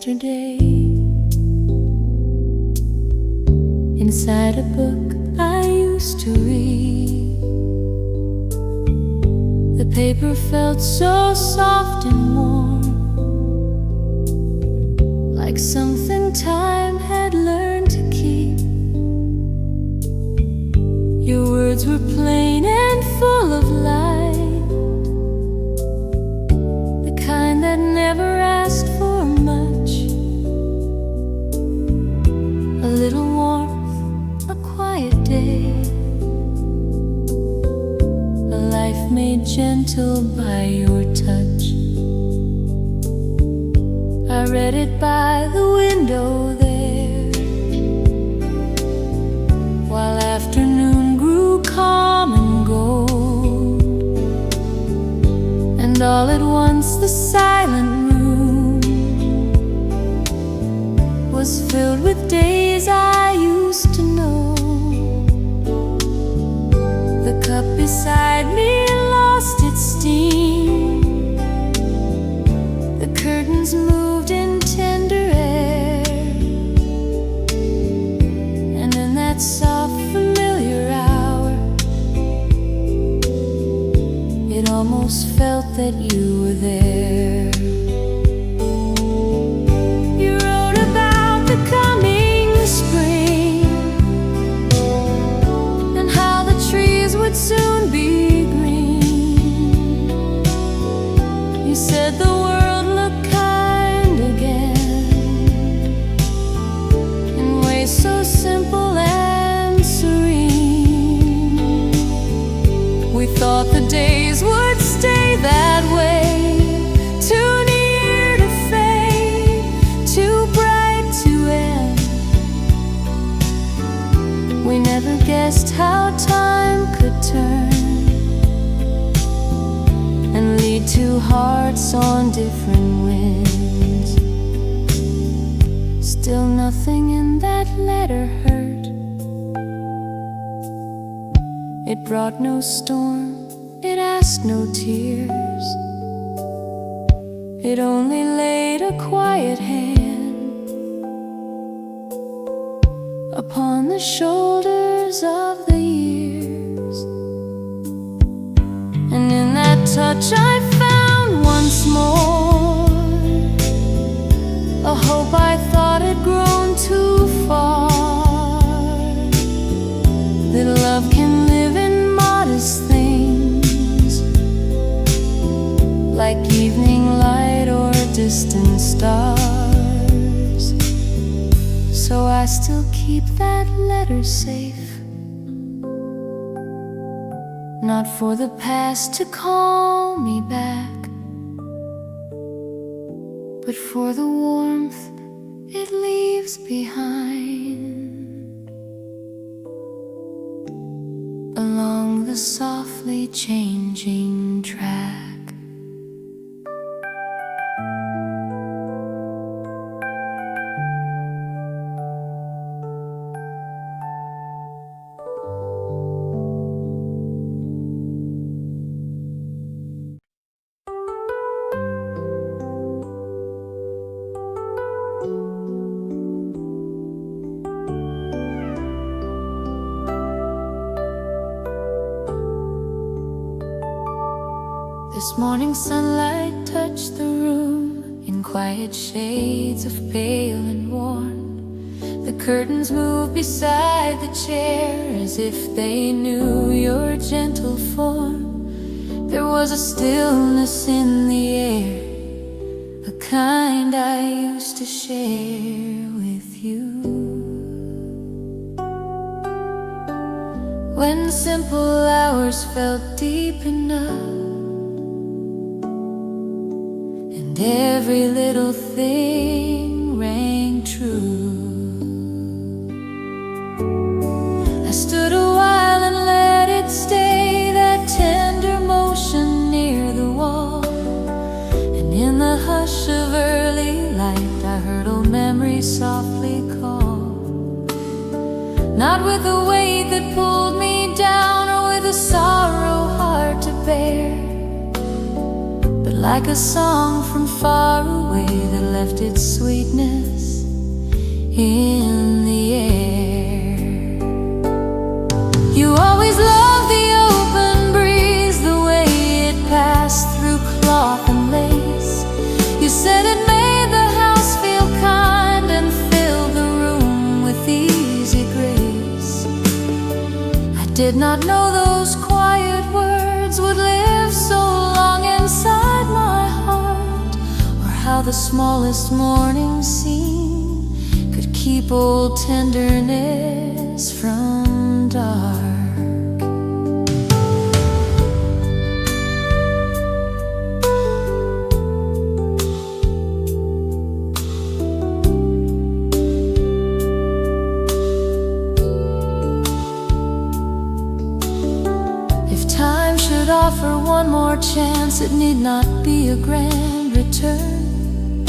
yesterday. Inside a book I used to read, the paper felt so soft and warm, like something time had learned to keep. Your words were plain and full of light, the kind that never asked for much. A little warmth, a quiet day, a life made gentle by your touch. I read it by the window there, while afternoon grew calm and gold, and all at once the silent room was filled with days I used to know. The cup beside me lost its steam, the curtains moved in tender air, and in that soft familiar hour, it almost felt that you were there. You wrote about the coming spring, and how the trees would soon be green. You said the world looked kind again, in ways so simple and serene. We thought the days would stay that way, too near to fade, too bright to end. We never guessed how time could turn and lead two hearts on different winds. Still nothing in that letter hurt. It brought no storm, it asked no tears. It only laid a quiet hand upon the shoulders of the years. And in that touch I found once more a hope I thought had grown too far, that love can live in modest things, like evening light or distant stars. So I still keep that letter safe, not for the past to call me back, but for the warmth it leaves behind along the softly changing track. This morning sunlight touched the room in quiet shades of pale and worn. The curtains moved beside the chair as if they knew your gentle form. There was a stillness in the air, the kind I used to share with you. When simple hours felt deep enough, every little thing rang true. I stood a while and let it stay, that tender motion near the wall. And in the hush of early light I heard old memories softly call. Not with a weight that pulled me down, or with a sorrow hard to bear, like a song from far away that left its sweetness in the air. You always loved the open breeze, the way it passed through cloth and lace. You said it made the house feel kind and filled the room with easy grace. I did not know those quiet words would live so long inside my heart, or how the smallest morning scene could keep old tenderness from dark. Offer one more chance, it need not be a grand return.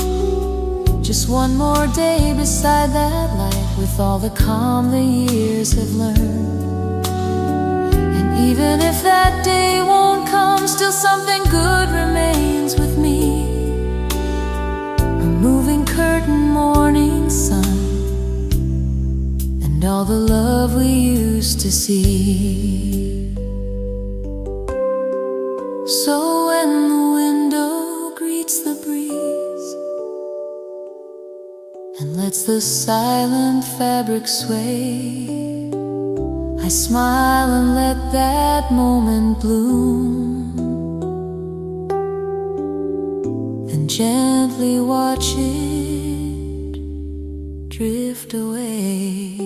Just one more day beside that light, with all the calm the years have learned. And even if that day won't come, still something good remains with me. A moving curtain, morning sun, and all the love we used to see. So when the window greets the breeze and lets the silent fabric sway, I smile and let that moment bloom, then gently watch it drift away.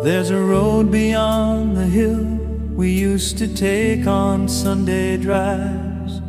There's a road beyond the hill we used to take on Sunday drives.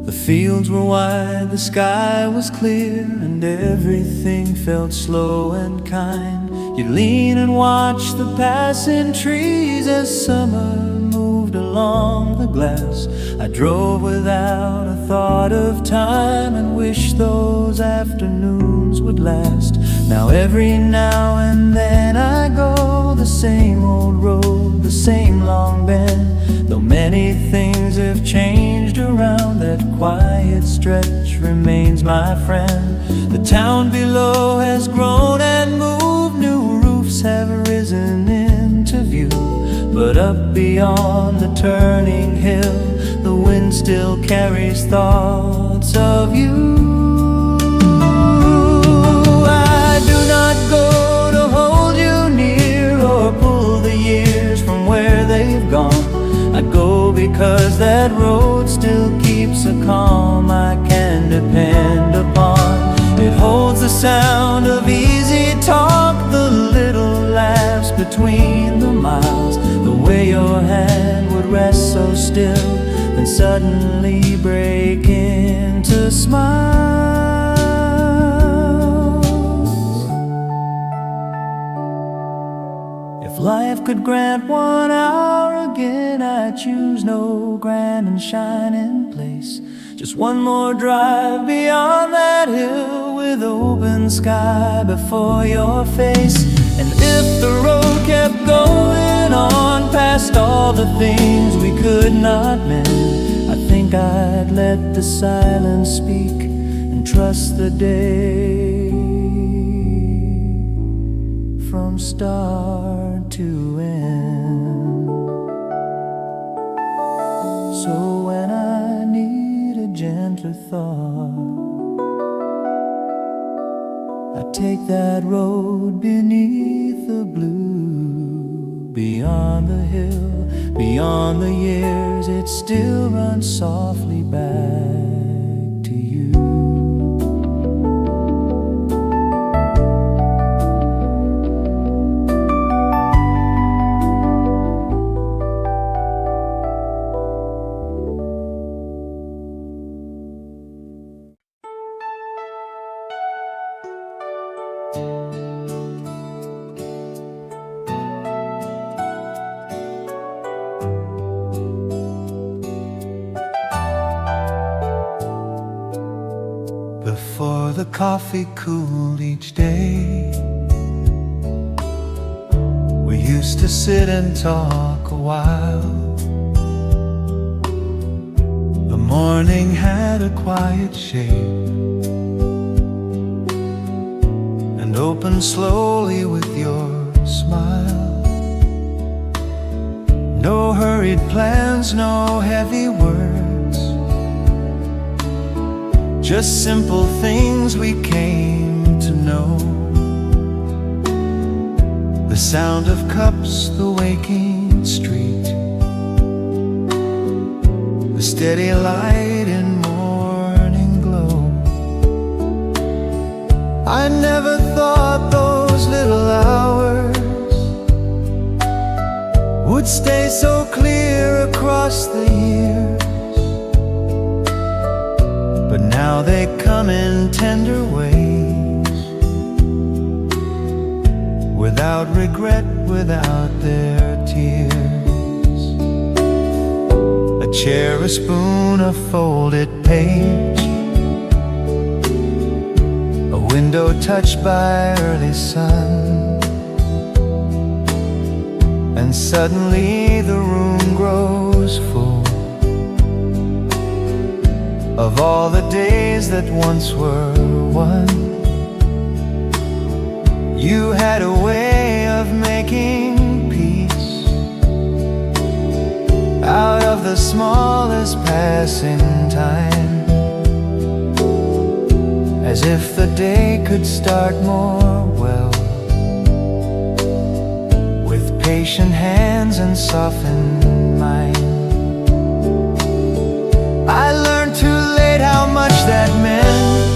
The fields were wide, the sky was clear, and everything felt slow and kind. You'd lean and watch the passing trees as summer moved along the glass. I drove without a thought of time and wished those afternoons would last. Now every now and then I go the same old road, the same long bend. Though many things have changed around, that quiet stretch remains my friend. The town below has grown and moved, new roofs have risen into view. But up beyond the turning hill, the wind still carries thoughts of you. I do not go to hold you near or pull the years from where they've gone. I go because that road still keeps a calm I can depend upon. It holds the sound of easy talk, the little laughs between the miles, the way your hand would rest so still, then suddenly break into smiles. If life could grant 1 hour again, I'd choose no grand and shining place. Just one more drive beyond that hill with open sky before your face. And if the road kept going on past all the things we could not mend, I think I'd let the silence speak and trust the day from start to end. So when I need a gentler thought, I take that road beneath the blue. Beyond the hill, beyond the years, it still runs softly back to you. before the coffee cooled each day. We used to sit and talk a while. The morning had a quiet shape and opened slowly with your smile. No hurried plans, no heavy words, just simple things we came to know. The sound of cups, the waking street, the steady light in morning glow. I never thought those little hours would stay so clear across the years, but now they come in tender ways, without regret, without their tears. A chair, a spoon, a folded page, a window touched by early sun, and suddenly the room grows full of all the days that once were one. You had a way of making peace out of the smallest passing time, as if the day could start more well, with patient hands and softened mind. I learned too late how much that meant,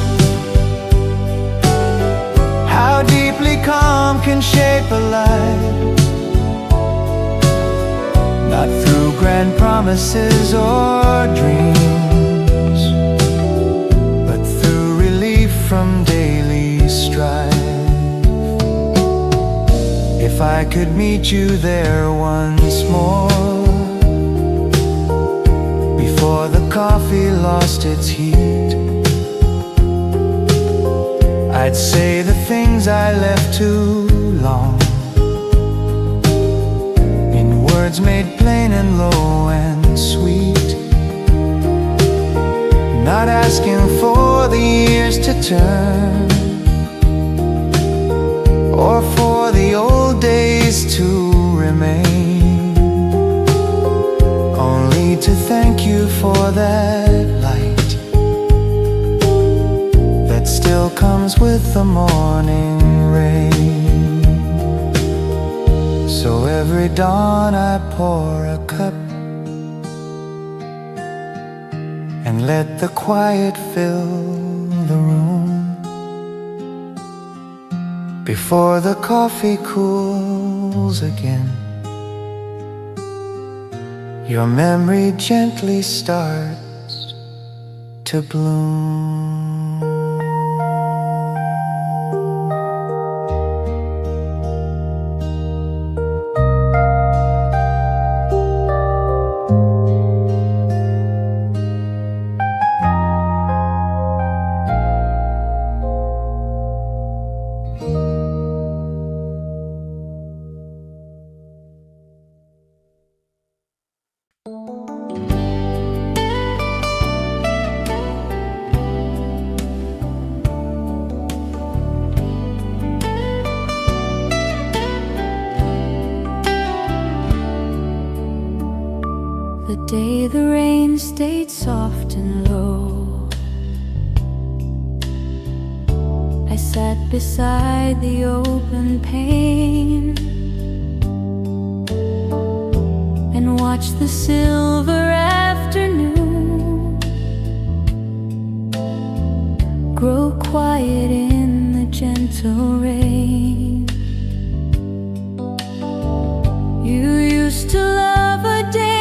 how deeply calm can shape a life, not through grand promises or dreams, but through relief from daily strife. If I could meet you there once more, before the coffee lost its heat, I'd say the things I left too long, in words made plain and low and sweet, not asking for the years to turn, or for the old days to remain, only to thank you for that light that still comes with the morning rain. So every dawn I pour a cup and let the quiet fill the room, before the coffee cools again. Your memory gently starts to bloom. The day the rain stayed soft and low, I sat beside the open pane and watched the silver afternoon grow quiet in the gentle rain. You used to love a day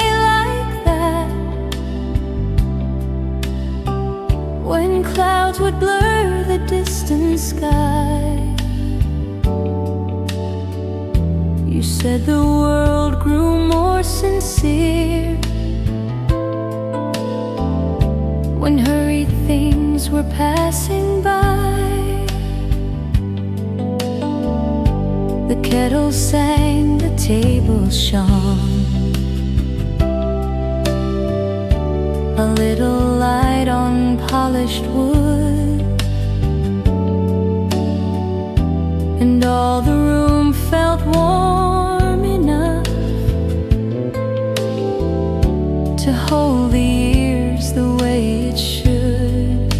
when clouds would blur the distant sky. You said the world grew more sincere when hurried things were passing by. kettle sang, the table shone. A little light on polished wood, and all the room felt warm enough to hold the years the way it should.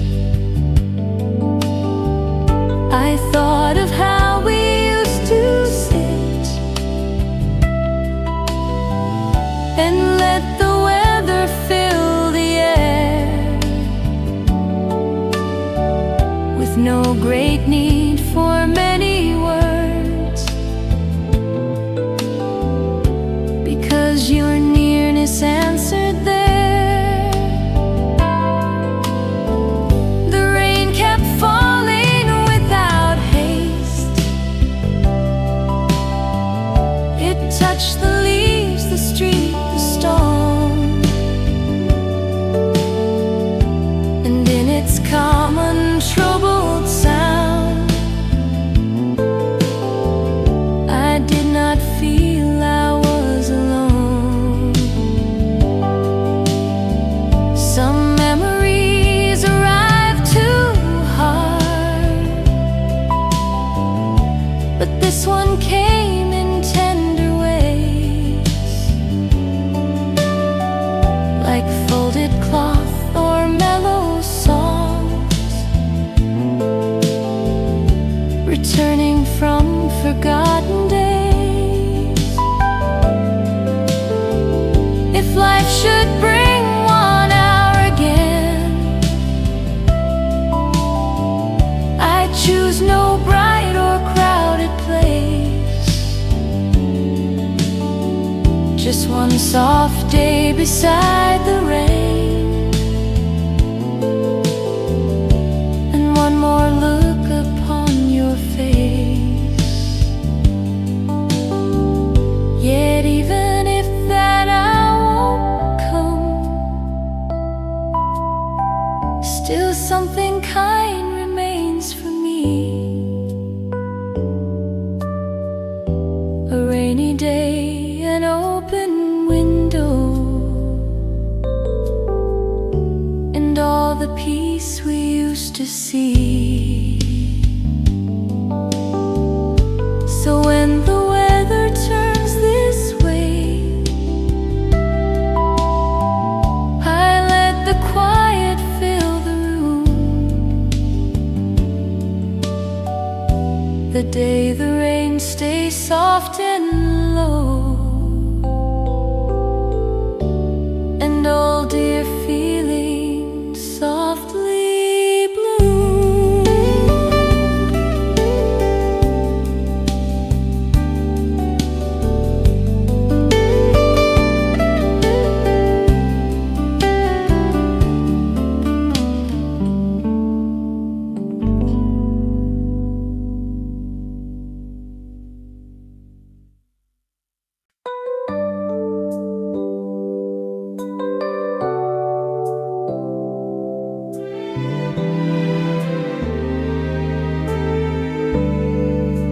I thought of how we used to sit and let the weather fill the air, with no great need for many words, because your nearness answered there. The rain kept falling without haste. It touched the leaves, the street, the stone, and in its calm, untroubled sound, I did not feel I was alone. Some memories arrive too hard, but this one came in tender ways, like folded cloth or mellow songs, returning from forgotten days. If life should bring 1 hour again, I choose no bright or crowded place, just one soft day beside the rain, and one more look upon your face. Yet even if that I won't come, still something kind remains for me. A rainy day, an open window, and all the peace we used to see. So when the weather turns this way, I let the quiet fill the room. The day the rain stays soft and low, and all dear feelings softly bloom.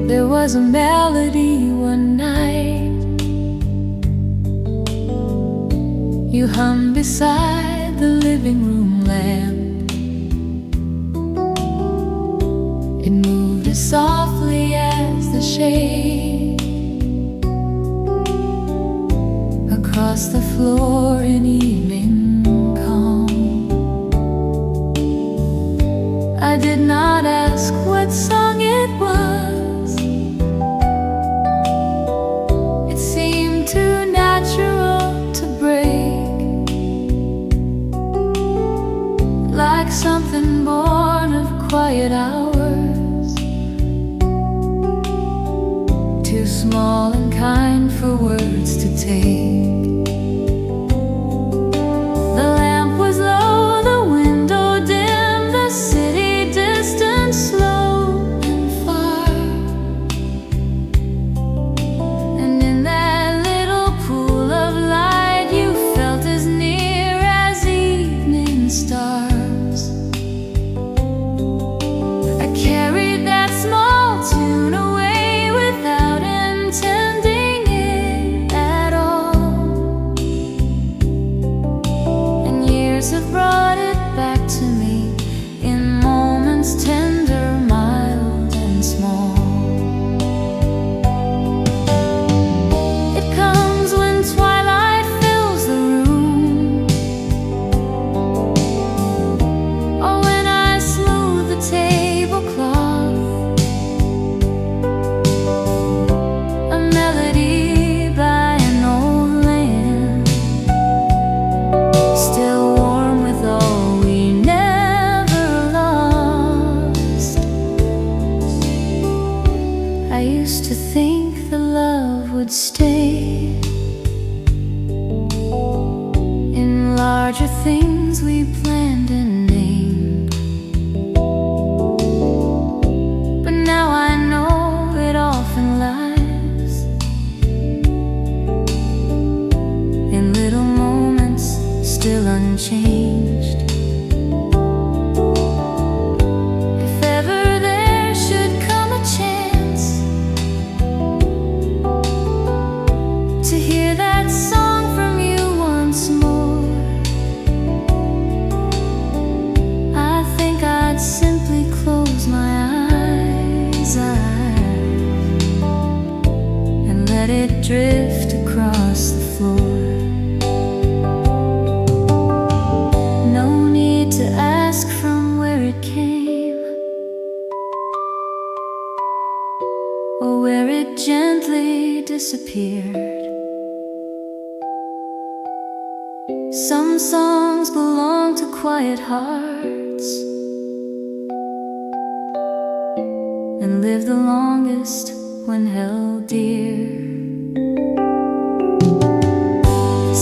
There was a melody one night you hummed beside the living room lamp. It moved as softly as the shade across the floor in evening calm. I did not ask what song it was. Too natural to break, like something born of quiet hours, too small and kind for words to take. The lamp was low, the window dim, the city distant, slow and far, and in that stars. years have brought it back to me in moments tender, mild, and small. It comes when twilight fills the room, or when I smooth the tablecloth. A melody by an old lamp, still warm with all we never lost. I used to think the love would stay in larger things we planned and named, but now I know it often lies in little moments still unchanged. If ever there should come a chance to hear that song from you once more, I think I'd simply close my eyes and let it drift across the floor. No need to ask from where it came or where it gently disappeared. Some songs belong to quiet hearts and live the longest when held dear.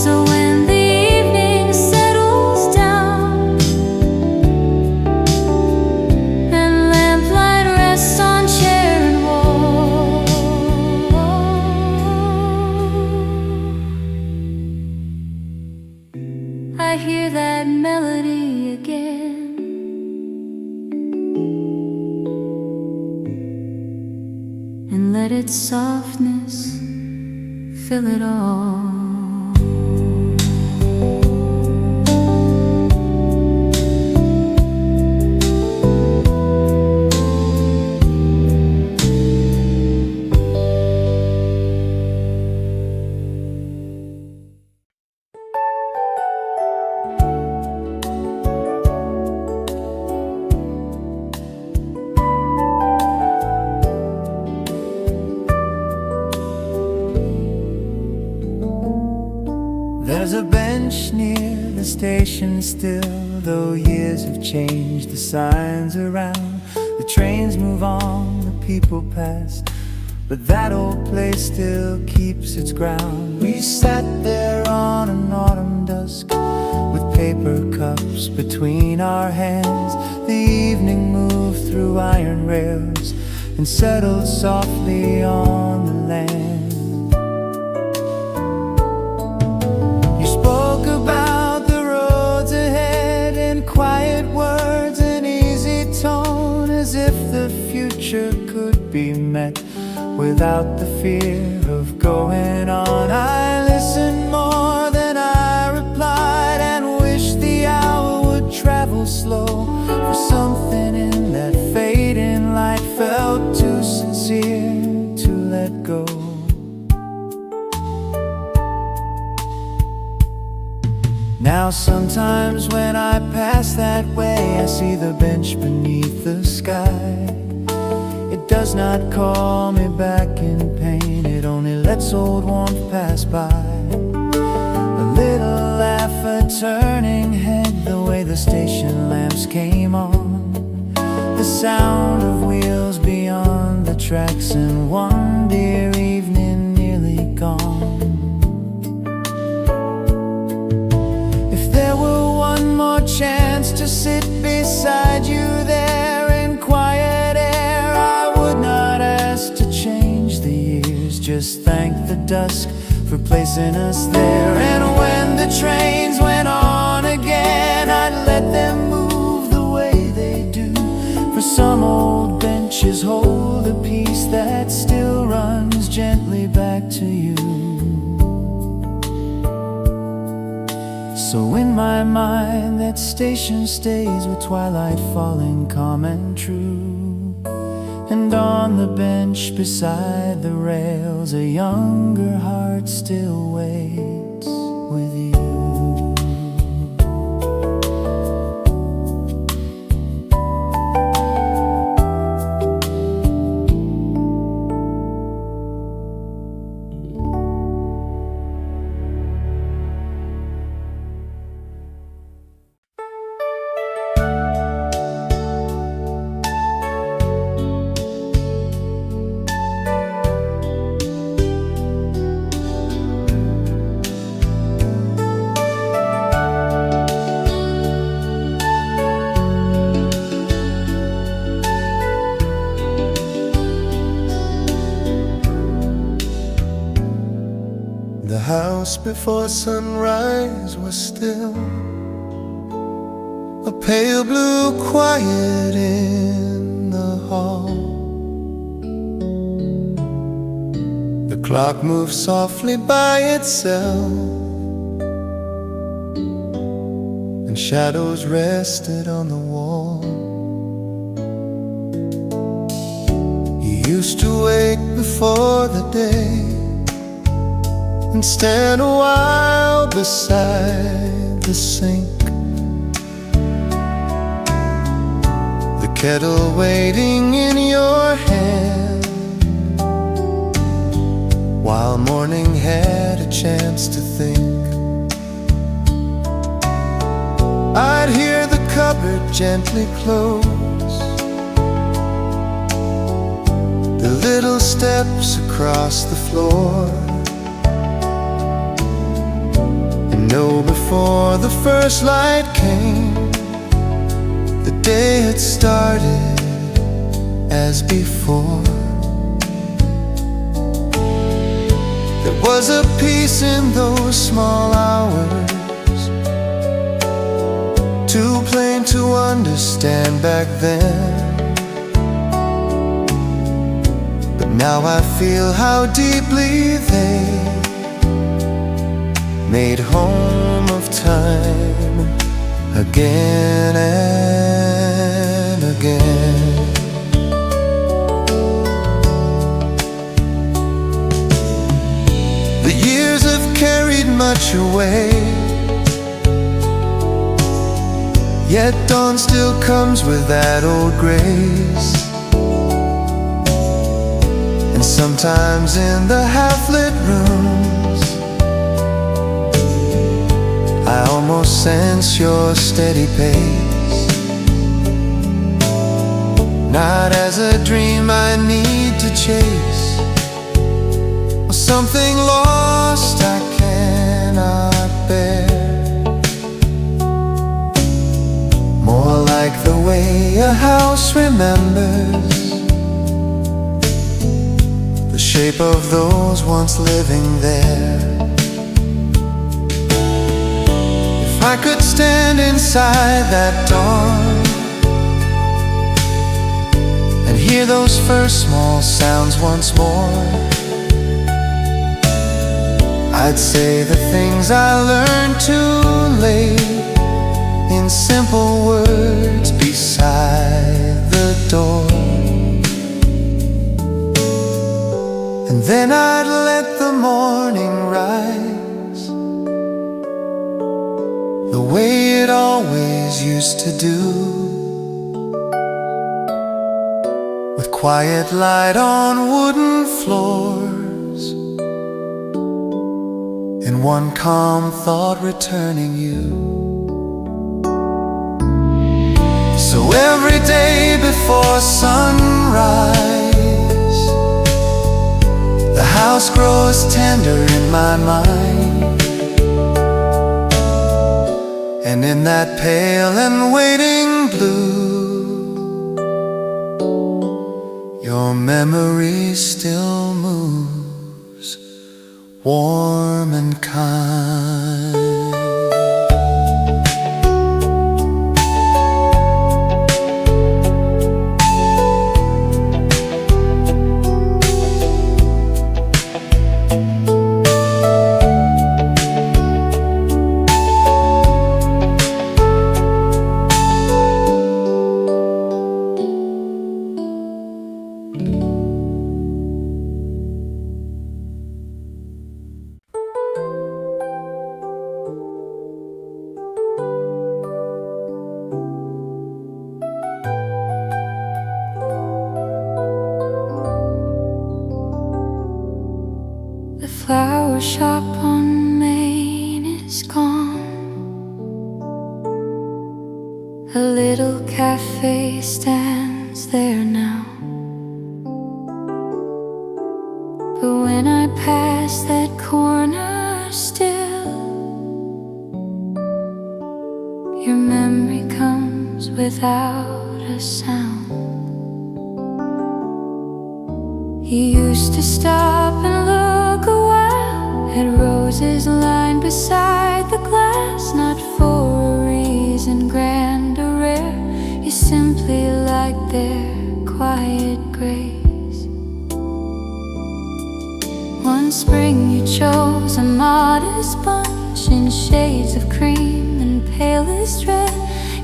So when the evening settles down and lamplight rests on chair and wall, I hear that melody again, and let its softness fill it all. There's a bench near the station still, though years have changed the signs around. The trains move on, the people pass, but that old place still keeps its ground. We sat there on an autumn dusk with paper cups between our hands. The evening moved through iron rails and settled softly on the land. About the roads ahead in quiet words and easy tone, as if the future could be met without the fear of going on. I listened more than I replied and wished the hour would travel slow, for something in that fading light felt too sincere to let go. Now sometimes when I pass that way, I see the bench beneath the sky. It does not call me back in pain, it only lets old warmth pass by. A little laugh, a turning head, the way the station lamps came on, the sound of wheels beyond the tracks, and one dear evening nearly gone. Chance to sit beside you there in quiet air, I would not ask to change the years, just thank the dusk for placing us there. And when the trains went on again, I'd let them move the way they do, for some old benches hold a peace that still runs gently back to you. So in my my mind that station stays with twilight falling calm and true. And on the bench beside the rails, a younger heart still waits with you. The house before sunrise was still, a pale blue quiet in the hall. The clock moved softly by itself, and shadows rested on the wall. You used to wake before the day and stand a while beside the sink, the kettle waiting in your hand, while morning had a chance to think. I'd hear the cupboard gently close, the little steps across the floor. Know before the first light came, the day had started as before. There was a peace in those small hours, too plain to understand back then. But now I feel how deeply they made home of time again and again. The years have carried much away, yet dawn still comes with that old grace. And sometimes in the half-lit rooms, I almost sense your steady pace, not as a dream I need to chase, or something lost I cannot bear. More like the way a house remembers the shape of those once living there. If I could stand inside that dawn and hear those first small sounds once more, I'd say the things I learned too late in simple words beside the door. And then I'd let the morning rise the way it always used to do, with quiet light on wooden floors, and one calm thought returning you. So every day before sunrise, the house grows tender in my mind, and in that pale and waiting blue, your memory still moves, warm and kind. shop on Main is gone. A little cafe stands there now. But when I pass that corner still, your memory comes without a sound. You used to stop and look a while at roses lined beside the glass, not for a reason grand or rare. You simply liked their quiet grace. One spring you chose a modest bunch in shades of cream and palest red.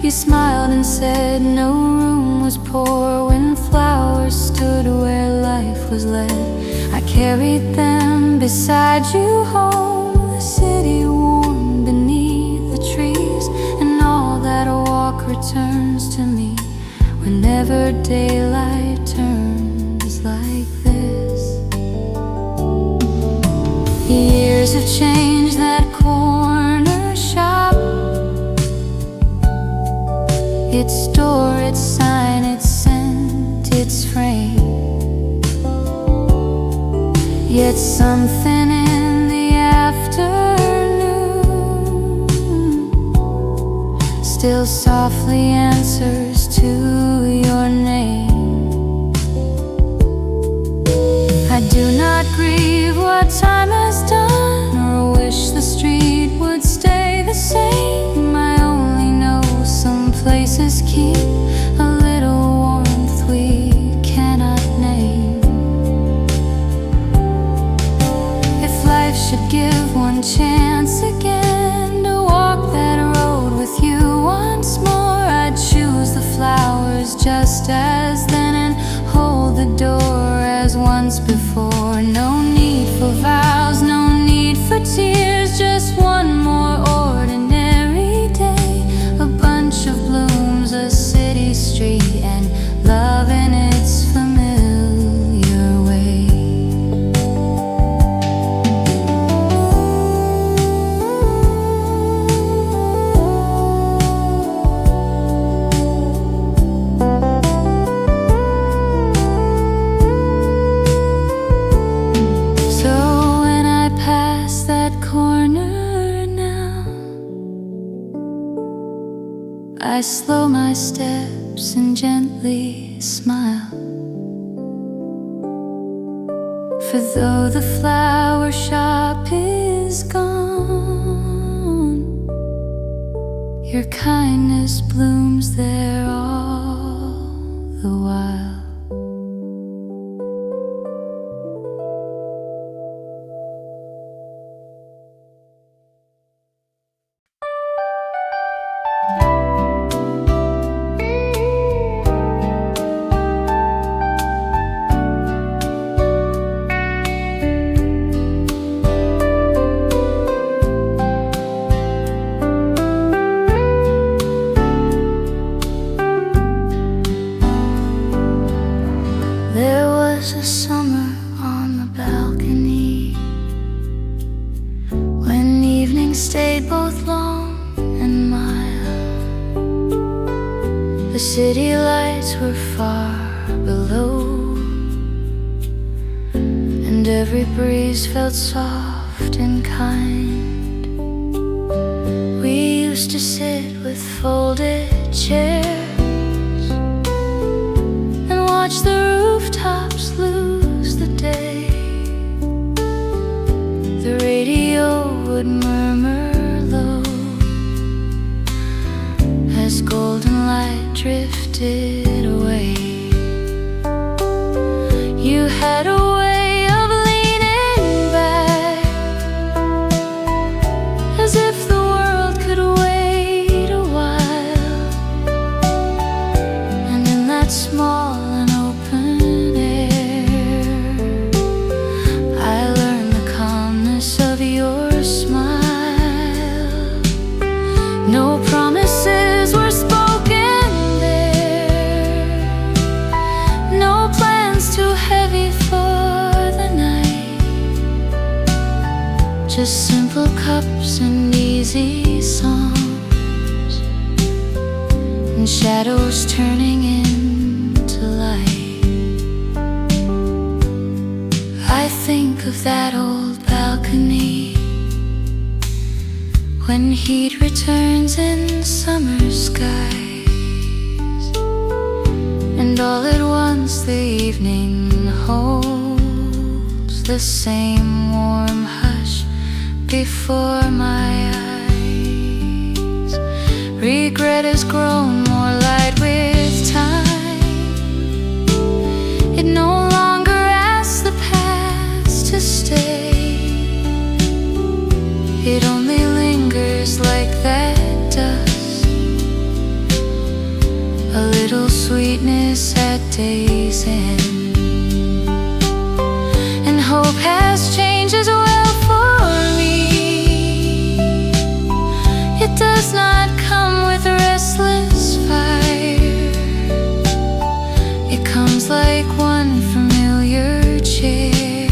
You smiled and said no room was poor when flowers stood where life was led. I carried them beside you home, the city warm beneath the trees, and all that walk returns to me whenever daylight turns like this. Years have changed that corner shop, its door, its sign, its scent, its frame. Yet something in the afternoon still softly answers to your name. I do not grieve what time has done, or wish the street would stay the same. I only know some places keep a little warmth we cannot name. If life should give one chance again to walk that road with you once more, I'd choose the flowers just as then and hold the door as once before. No need for vows, no need for tears, just one more ordinary day. A bunch of blooms, a city street, and love in its familiar way. So when I pass that corner now, I slow my steps and gently smile. For though the flower shop is gone, your kindness blooms there all the while. There was a summer on the balcony when evenings stayed both long and mild. The city lights were far below, and every breeze felt soft and kind. We used to sit with folded chairs and watch the rooftops lose the day. The radio would murmur low as golden light drifted away. You had a way of leaning back, as if the world could wait a while. And in that small and open air, I learned the calmness of your smile. No promises were spoken there, no plans too heavy for just simple cups and easy songs, and shadows turning into light. I think of that old balcony when heat returns in summer skies, and all at once the evening holds the same warm hush before my eyes. Regret has grown more light with time. It no longer asks the past to stay. It only lingers like that dust, a little sweetness at day's end. And hope has changed as well for me. It does not come with restless fire. It comes like one familiar chair,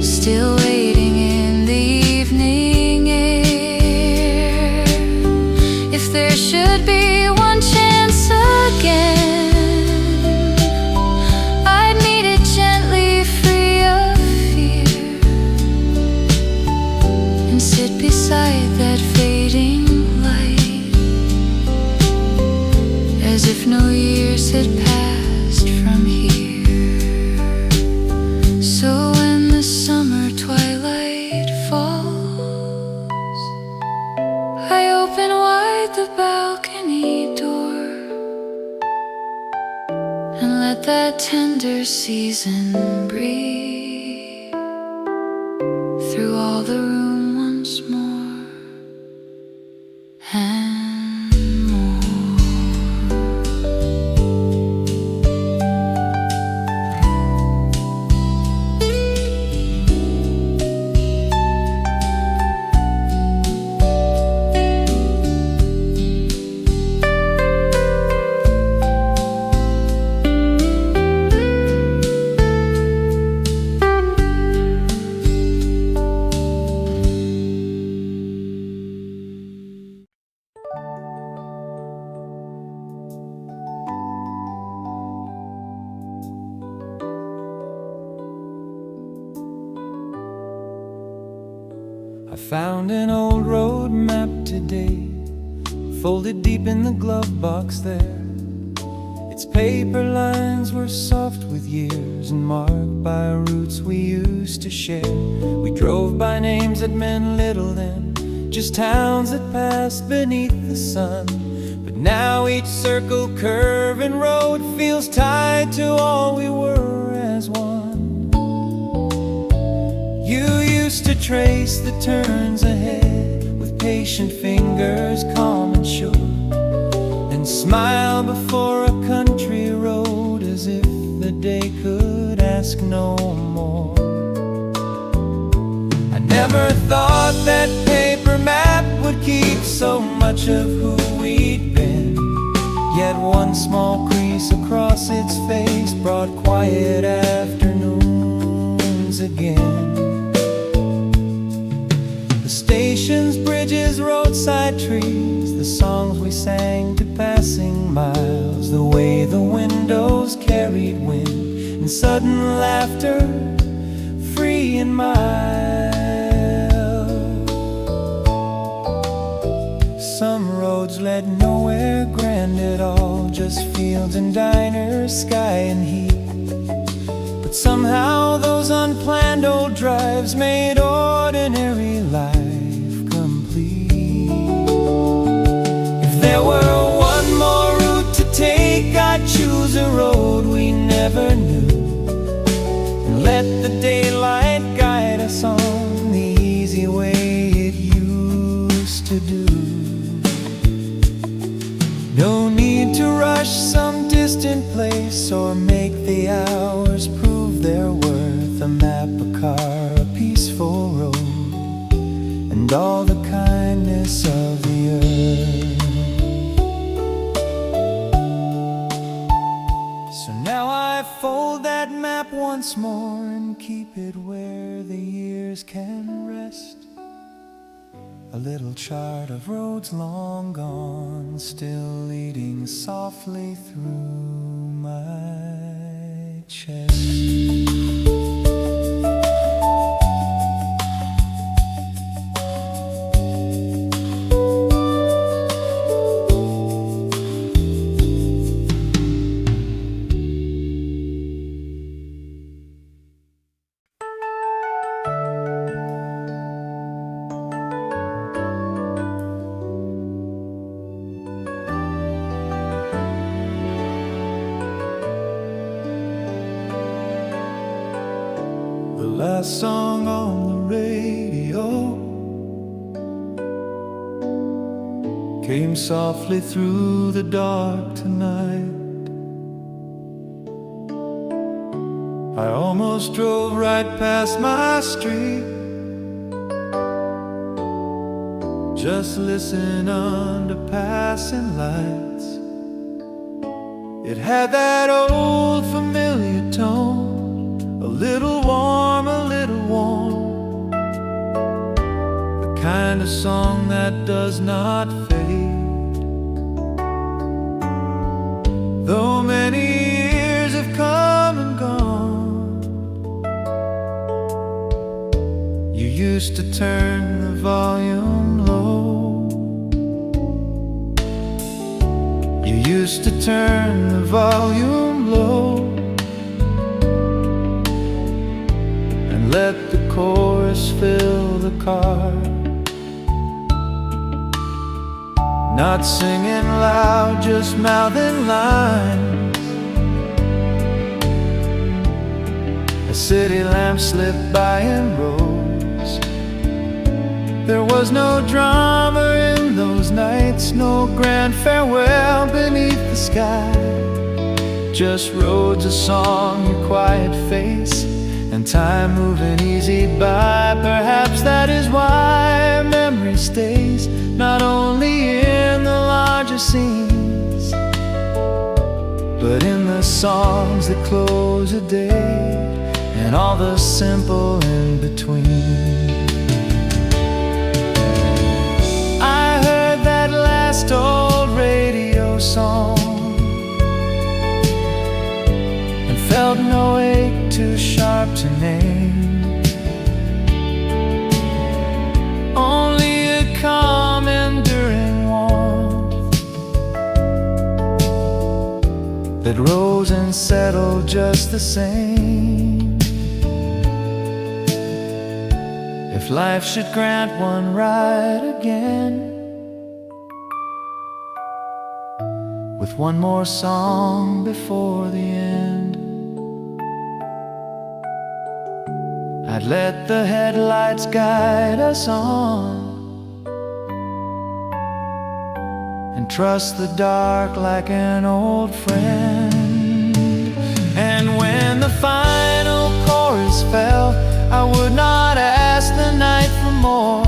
still waiting in the evening air. If there should be one chance again, I'd meet it gently, free of fear, and sit beside that fading light, as if no years had passed from here. So when the summer twilight falls, I open wide the balcony door and let that tender season breathe through all the room once more and more. I found an old road map today, folded deep in the glove box there. Its paper lines were soft with years and marked by routes we used to share. We drove by names that meant little then, just towns that passed beneath the sun. But now each circle, curve and road feels tied to all we were as one. You used to trace the turns ahead with patient fingers, calm and sure, and smile before a country road as if the day could ask no more. I never thought that paper map would keep so much of who we'd been, yet one small crease across its face brought quiet afternoons again. The stations, bridges, roadside trees, the songs we sang to passing miles, the way the windows carried wind and sudden laughter, free and mild. Some roads led nowhere grand at all, just fields and diners, sky and heat. But somehow those unplanned old drives made ordinary life complete. If there were one more route to take, I'd choose a road we never knew, and let the daylight guide us on the easy way it used to do. No need to rush some distant place or make the hours prove their worth. A map, a car, a peaceful road, and all the kindness of the earth. So now I fold that map once more and keep it where the years ears can rest. A little chart of roads long gone, still leading softly through my chest. Last song on the radio came softly through the dark tonight. I almost drove right past my street, just listen under passing lights. It had that old familiar tone, a little warm, a little warm, the kind of song that does not fade. Though many years have come and gone, you used to turn the volume low. You used to turn the volume low and let the chorus fill the car. Not singing loud, just mouthing lines. A city lamp slipped by and rose. There was no drama in those nights, no grand farewell beneath the sky. Just roads, a song, your quiet face, and time moving easy by. Perhaps that is why memory stays, not only in the larger scenes, but in the songs that close a day and all the simple in between. I heard that last old radio song and felt no ache too sharp to name, only a calm enduring warmth that rose and settled just the same. If life should grant one right again, with one more song before the end, I'd let the headlights guide us on and trust the dark like an old friend. And when the final chorus fell, I would not ask the night for more.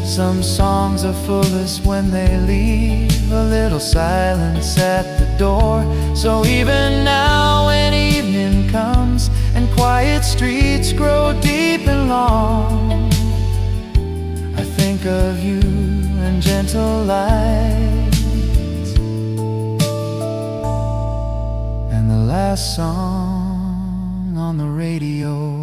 Some songs are fullest when they leave a little silence at the door. So even now when evening comes and quiet streets grow deep and long, I think of you and gentle lights and the last song on the radio.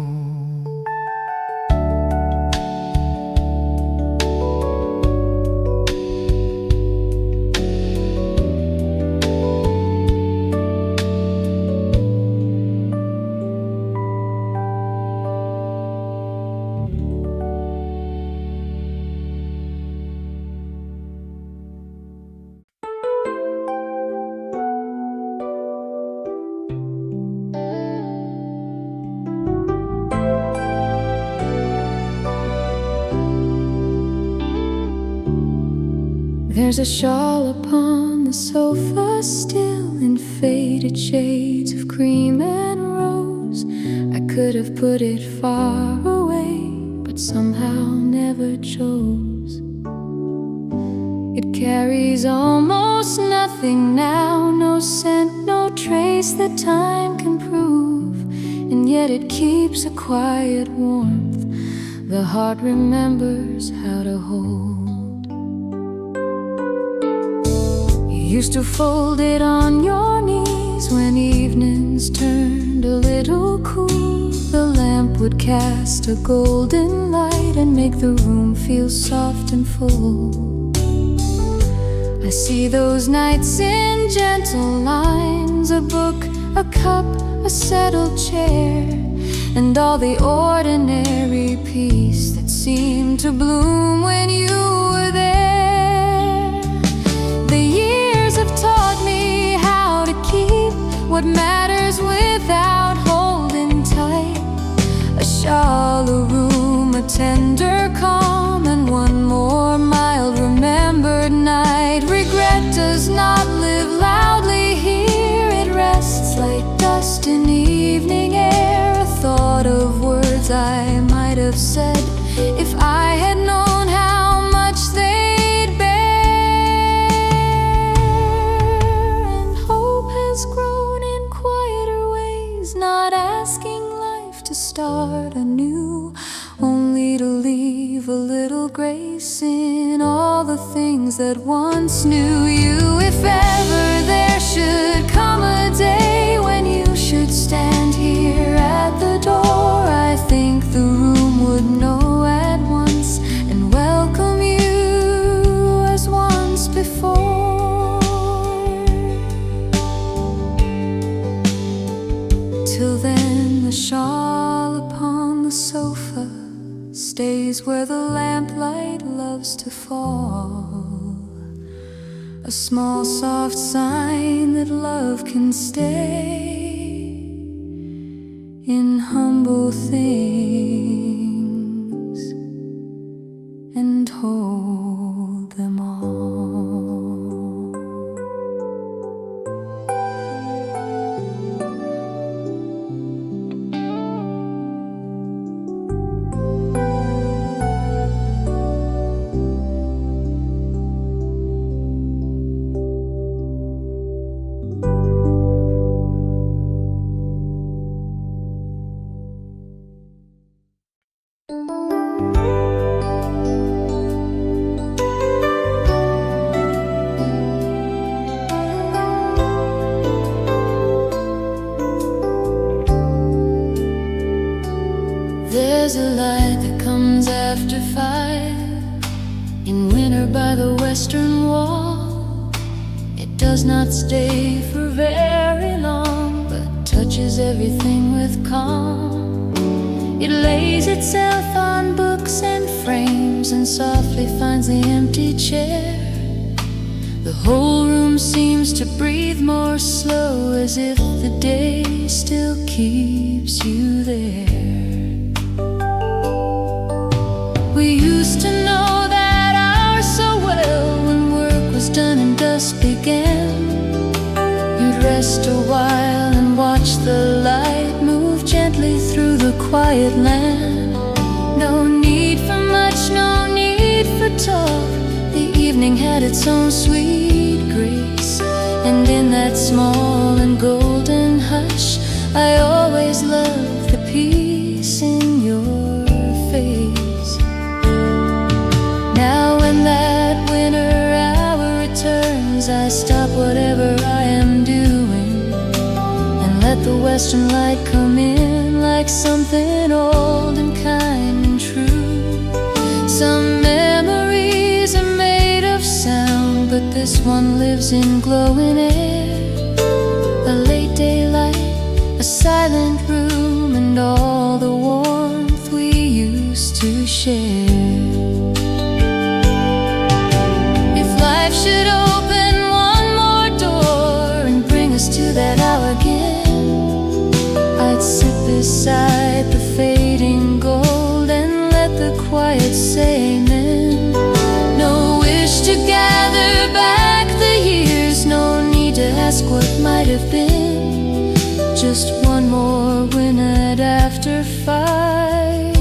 There's a shawl upon the sofa still in faded shades of cream and rose. I could have put it far away, but somehow never chose. It carries almost nothing now, no scent, no trace that time can prove, and yet it keeps a quiet warmth the heart remembers how to hold. You used to fold it on your knees when evenings turned a little cool. The lamp would cast a golden light and make the room feel soft and full. I see those nights in gentle lines, a book, a cup, a settled chair, and all the ordinary peace that seemed to bloom when you were there. The years have taught me how to keep what matters without holding tight. A shawl, a room, a tender calm, and one more mild remembered night. Regret does not live loudly here. It rests like dust in evening air. A thought of words I might have said if I had known how much they'd bear. And hope has grown in quieter ways, not asking life to start anew, only to leave a little grace in all the things that once knew you. If ever there should come a day when you should stand here at the door, I think the room would know at once and welcome you as once before. Till then, the shawl upon the sofa stays where the lamplight loves to fall, a small soft sign that love can stay in humble things and hold them all. There's a light that comes after 5 in winter by the western wall. It does not stay for very long, but touches everything with calm. It lays itself on books and frames and softly finds the empty chair. The whole room seems to breathe more slow, as if the day still keeps you there. We used to know that hour so well when work was done and dusk began. You'd rest a while and watch the light move gently through the quiet land. No need for much, no need for talk. The evening had its own sweet grace, and in that small and golden hush, I always loved the peace in your face. Now when that winter hour returns, I stop whatever I am doing and let the western light come in like something old and kind and true. Some memories are made of sound, but this one lives in glowing air. A late daylight, a silent room, and all the warmth we used to share. Life should open one more door and bring us to that hour again. I'd sit beside the fading gold and let the quiet say amen. No wish to gather back the years, no need to ask what might have been. Just one more winter after 5,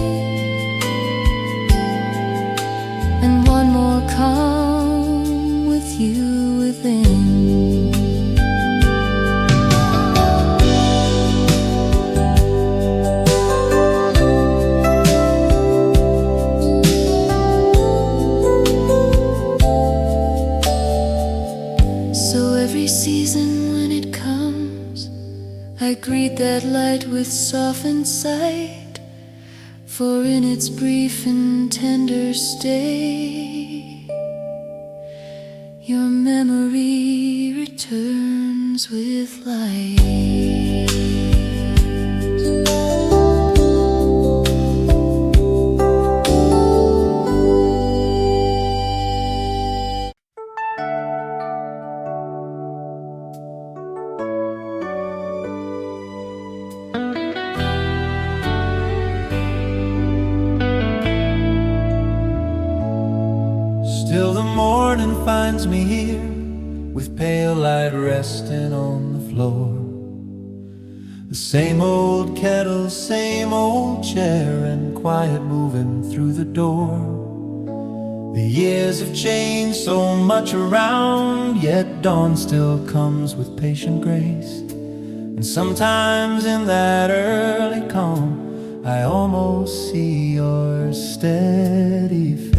and one more calm with you within. greet that light with softened sight, for in its brief and tender stay, your memory returns with light. Still the morning finds me here, with pale light resting on the floor. The same old kettle, same old chair, and quiet moving through the door. The years have changed so much around, yet dawn still comes with patient grace. And sometimes in that early calm, I almost see your steady face.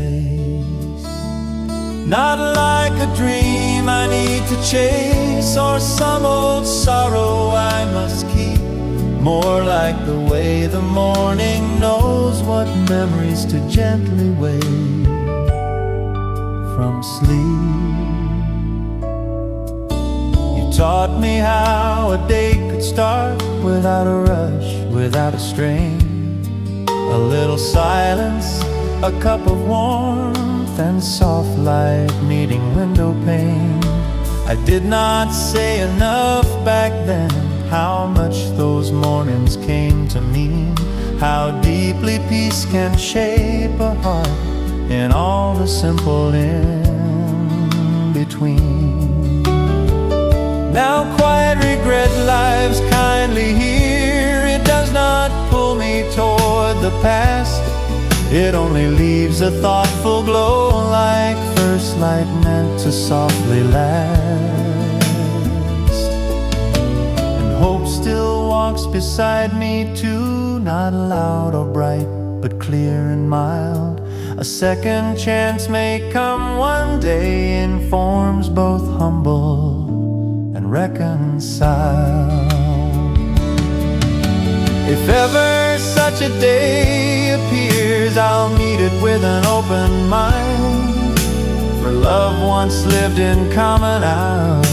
Not like a dream I need to chase, or some old sorrow I must keep. More like the way the morning knows what memories to gently wake from sleep. You taught me how a day could start without a rush, without a strain. A little silence, a cup of warmth, and soft light meeting window pane. I did not say enough back then, how much those mornings came to mean, how deeply peace can shape a heart in all the simple in between. Now quiet regret lives kindly here, it does not pull me toward the past. It only leaves a thoughtful glow, like first light meant to softly last. And hope still walks beside me too, not loud or bright, but clear and mild. A second chance may come one day in forms both humble and reconciled. If ever such a day appears, I'll meet it with an open mind, for love once lived in common hours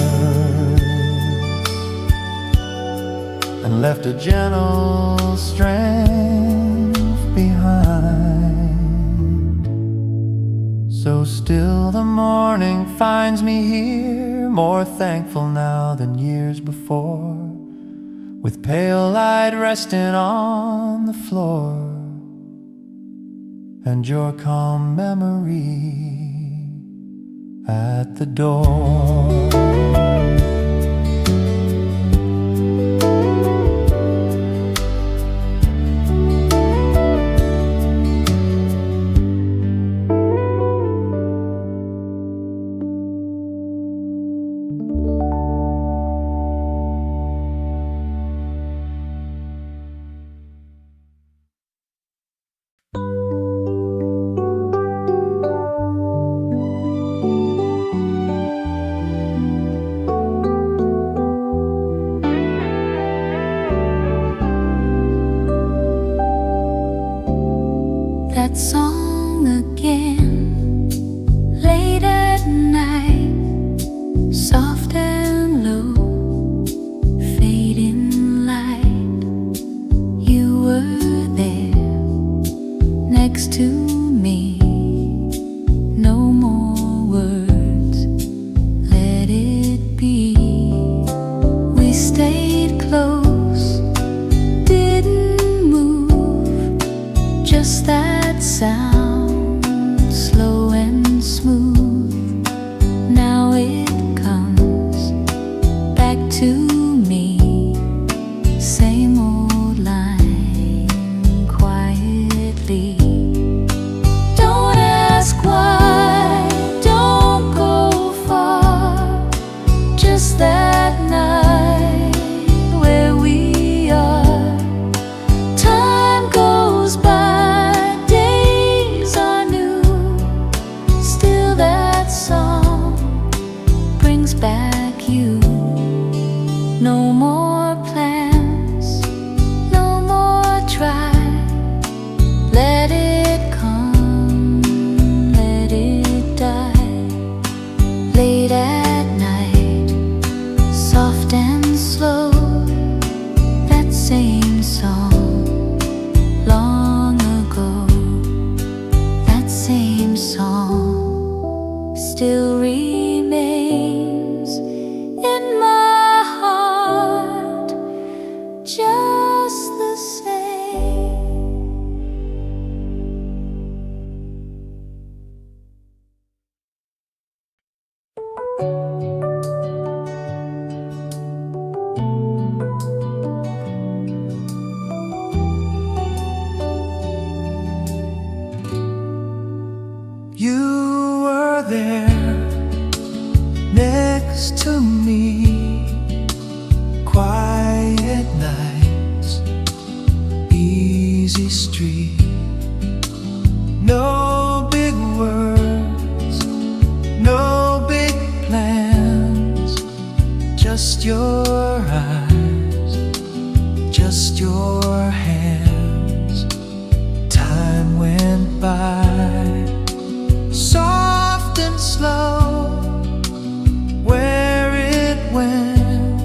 and left a gentle strength behind. So still the morning finds me here, more thankful now than years before, with pale light resting on the floor, and your calm memory at the door. is to me. Quiet nights, easy street, no big words, no big plans, just your eyes, just your hands. Time went by, soft and slow. Where it went,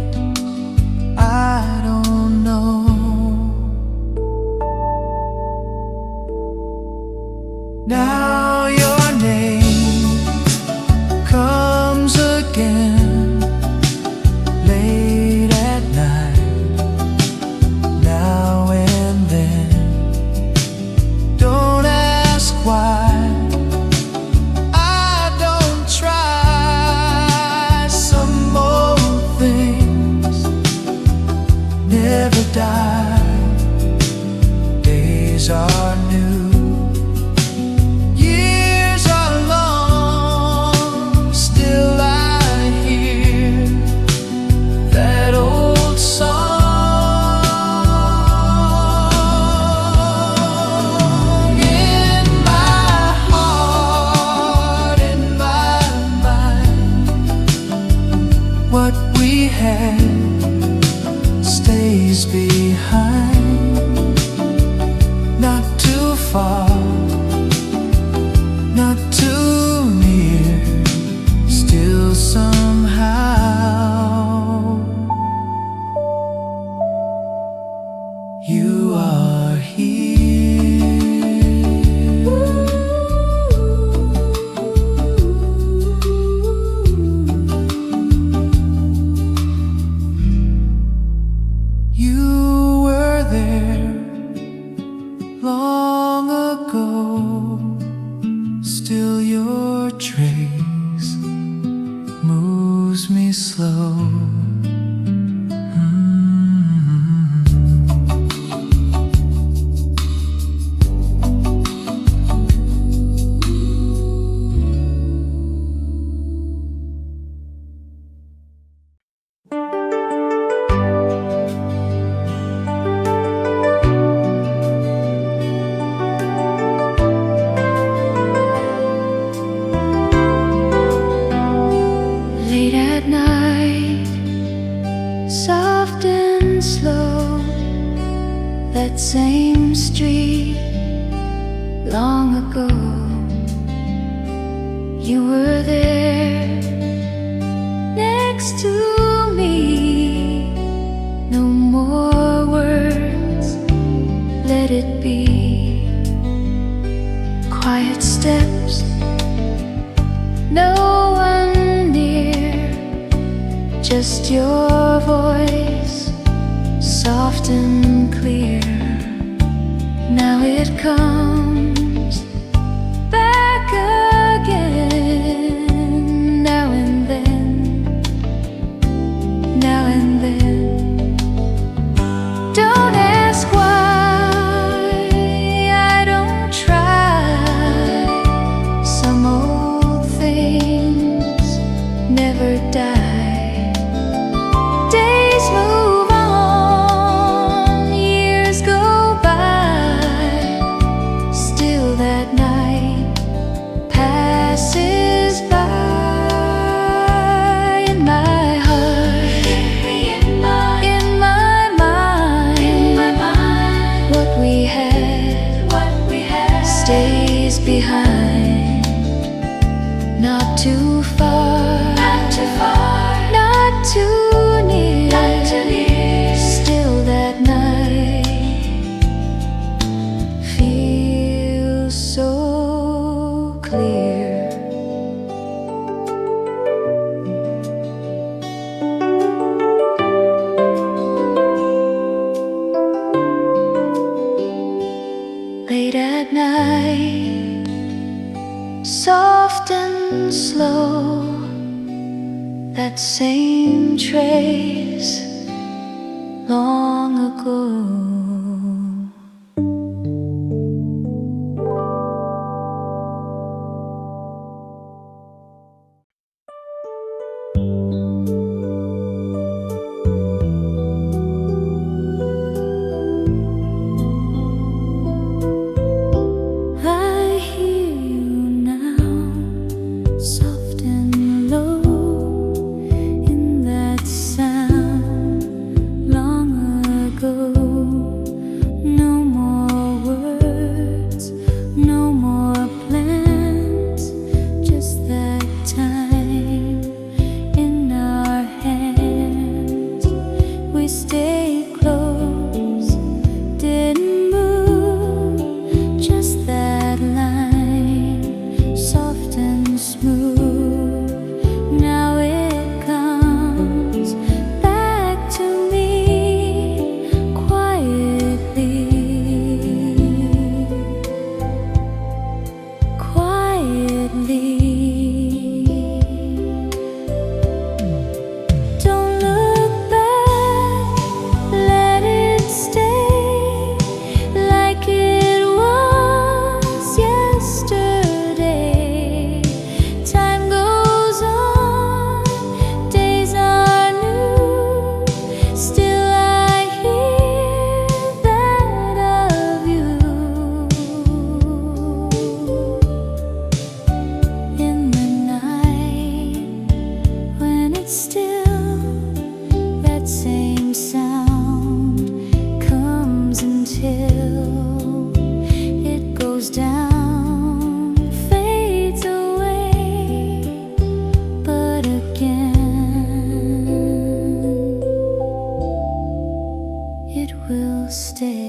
I don't know. Now your name comes again, late at night, now and then. Don't ask why, I don't try. Some old things never die. Days are new, years are long. Still I hear that old song in my heart, in my mind. What we had stays behind, not too far, not too near, still somehow you are here. You were there long ago, still your trace moves me slow. Late at night, soft and slow, that same street long ago. You were there next to me. No more words, let it be. Quiet steps, no one near, just your voice, soft and clear. Now it comes back again, now and then, now and then. Don't ask why, I don't try. Some old things never die. Days move on, years go by, still that night passes by. In my heart, in my mind, what we had stays behind. Not too far, not too near, still that night feels so clear. Late at night, soft and slow, that same trace long ago. still, that same sound comes until it goes down, fades away, but again it will stay.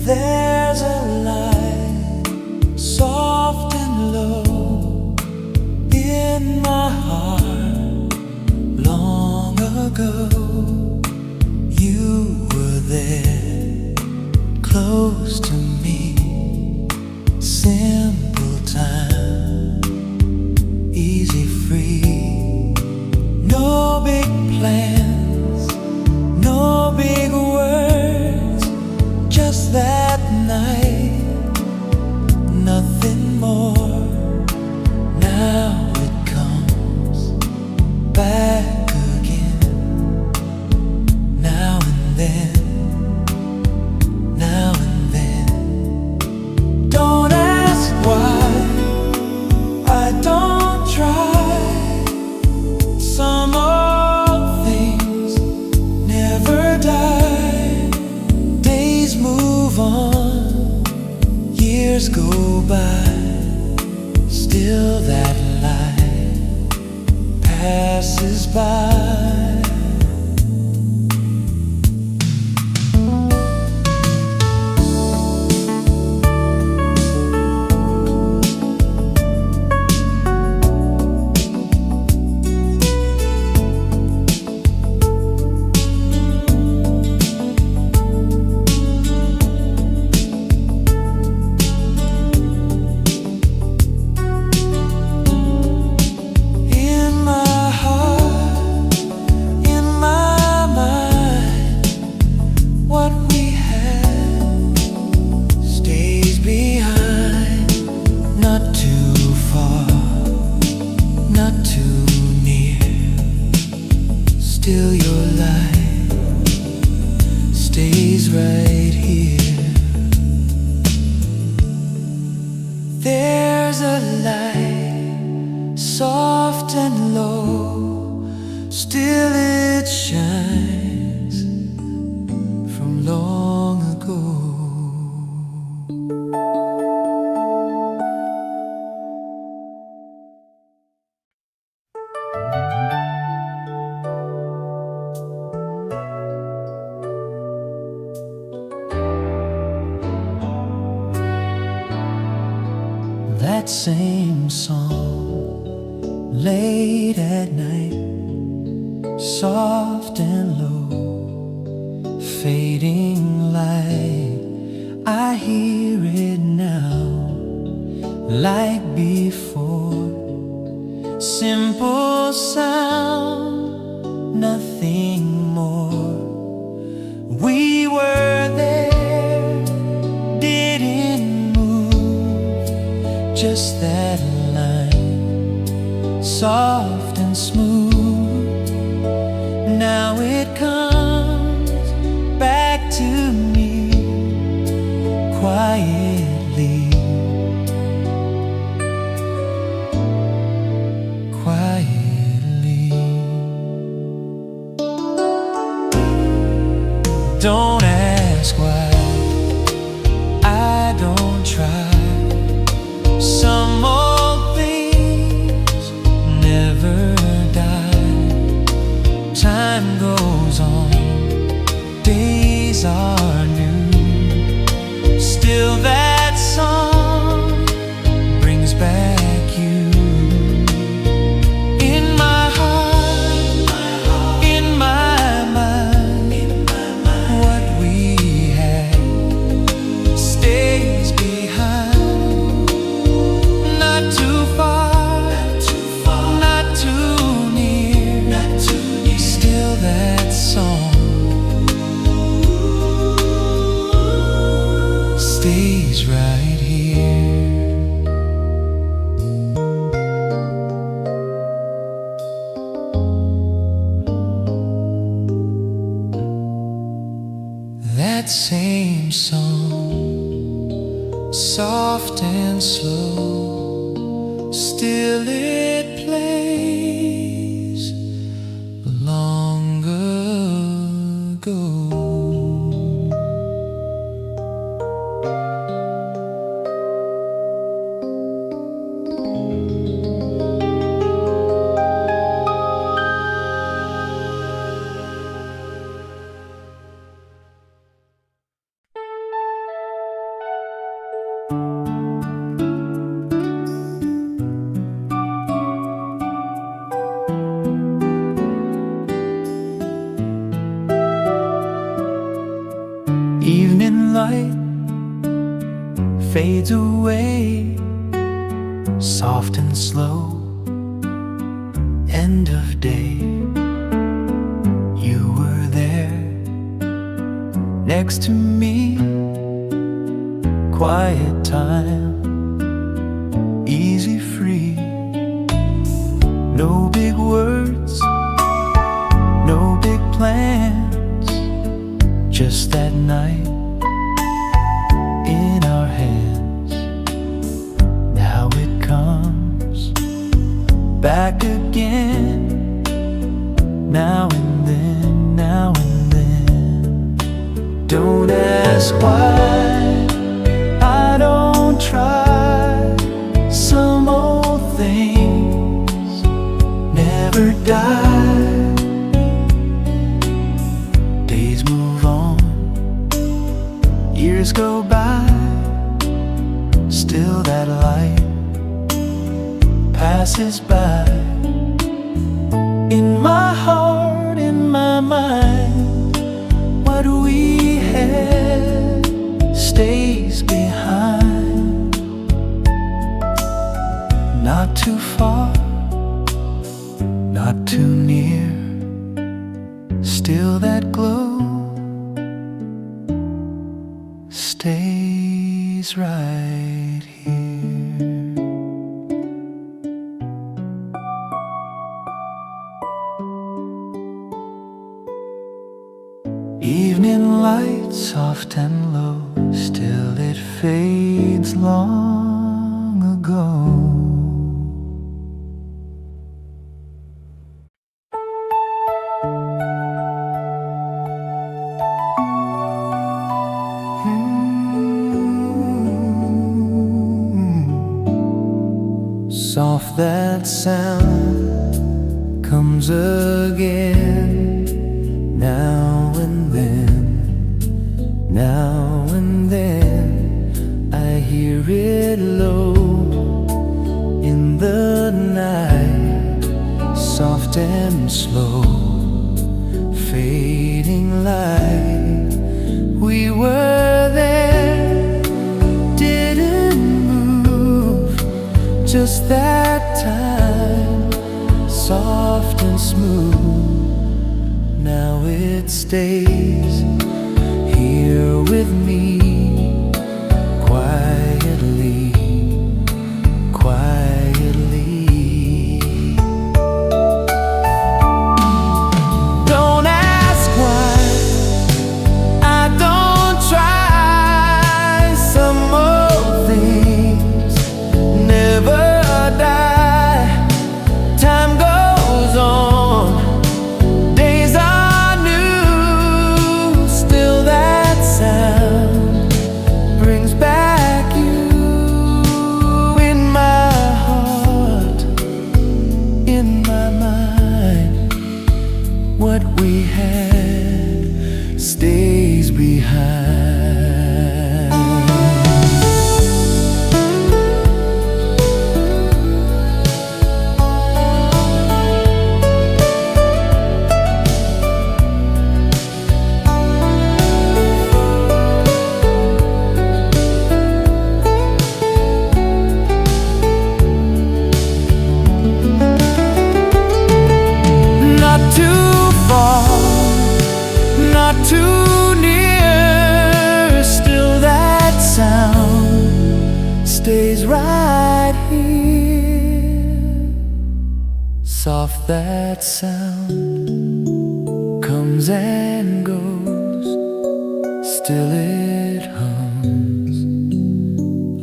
There's a light, soft and low, in my heart. Long ago, you were there, close to me. Simple time, easy free. No big plans, no big words, just that night, nothing more. Now it comes back again, now and then, now and then. Don't ask why, I don't try. Some old things never die. Days move on, years go by, still that light passes by. Still your light stays right here. There's a light, soft and low, still it shines from long ago. That same song, late at night, soft and low, fading light. I hear it now, like before. Simple sound, nothing more. We were there, didn't move, just that line, soft and smooth. Now it comes back to me quietly, quietly. Don't ask why, I don't try. Some old things never die. Time goes on, days are new. Still that song brings back you. In my heart, in my mind, what stays right here. That same song, soft and slow, still it plays long ago. Evening light fades away, soft and slow, end of day. You were there next to me, quiet time, easy free. No big words, no big plans, just that night in our hands. Now it comes back again, now and then, now and then. Don't ask why I don't try. Some old things never die. Days move on, years go by, still that light passes by. In my heart, in my mind, what we had stays behind. Not too far, not too near, still that glow stays right here. Evening light, soft and low, still it fades long ago. Soft that sound comes again, now and then, now and then. I hear it low in the night, soft and slow, fading light. We were there, didn't move, just that time, soft and smooth. Now it stays here with me, quietly, quietly. Don't ask why I don't try. Some old things never die. Time goes on, days are new, still that sound brings back you in my heart, in my mind. What we had stays behind. Not too far, not too near, off that sound comes and goes, still it hums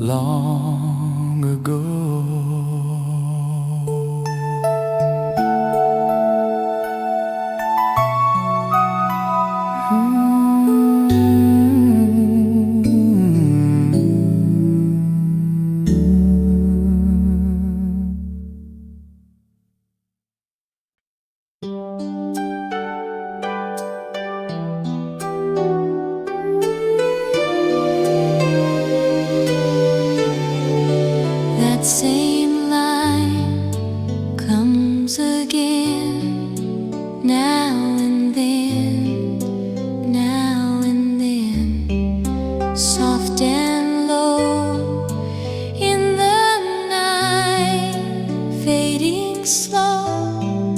long ago. That same line comes again, now and then, now and then, soft and low in the night, fading slow,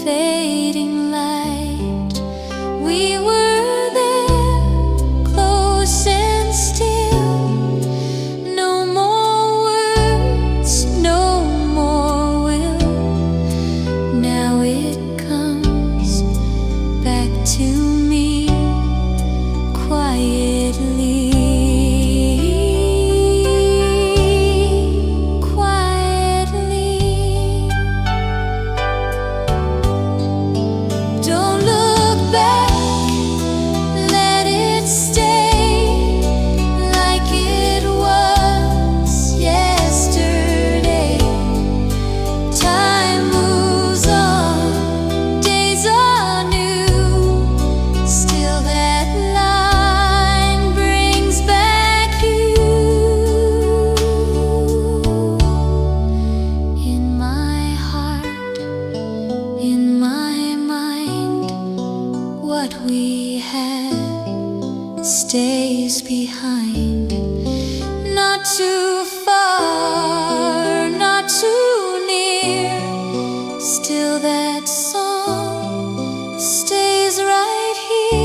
fading light. We were there, close and still. No more words, no more will. Now it comes back to me quietly, quietly. Don't look back, let it stay like it was yesterday. Time moves on, days are new. Still that line brings back you. In my heart, in my mind, what we had stays behind. Not too far, not too near. Still that song stays right here.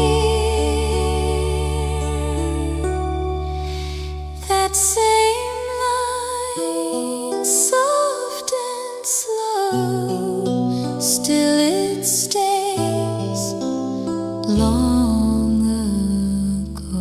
That same line, soft and slow. Still it stays long ago.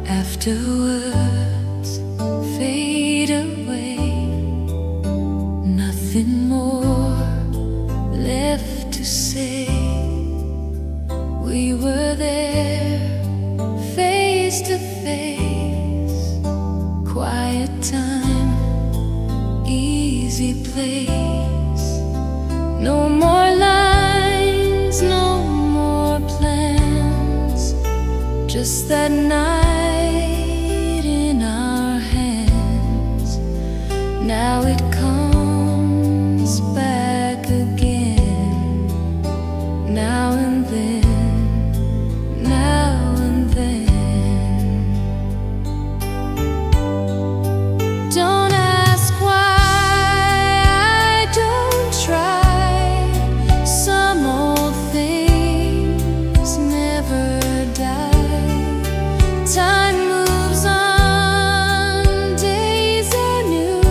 Afterwards fade away, nothing more left to say. We were there, face to face, quiet time, easy place. No more lines, no more plans, just that night in our hands. Now it comes back again, now and then, now and then. Don't ask why I don't try. Some old things never die. Time moves on, days are new.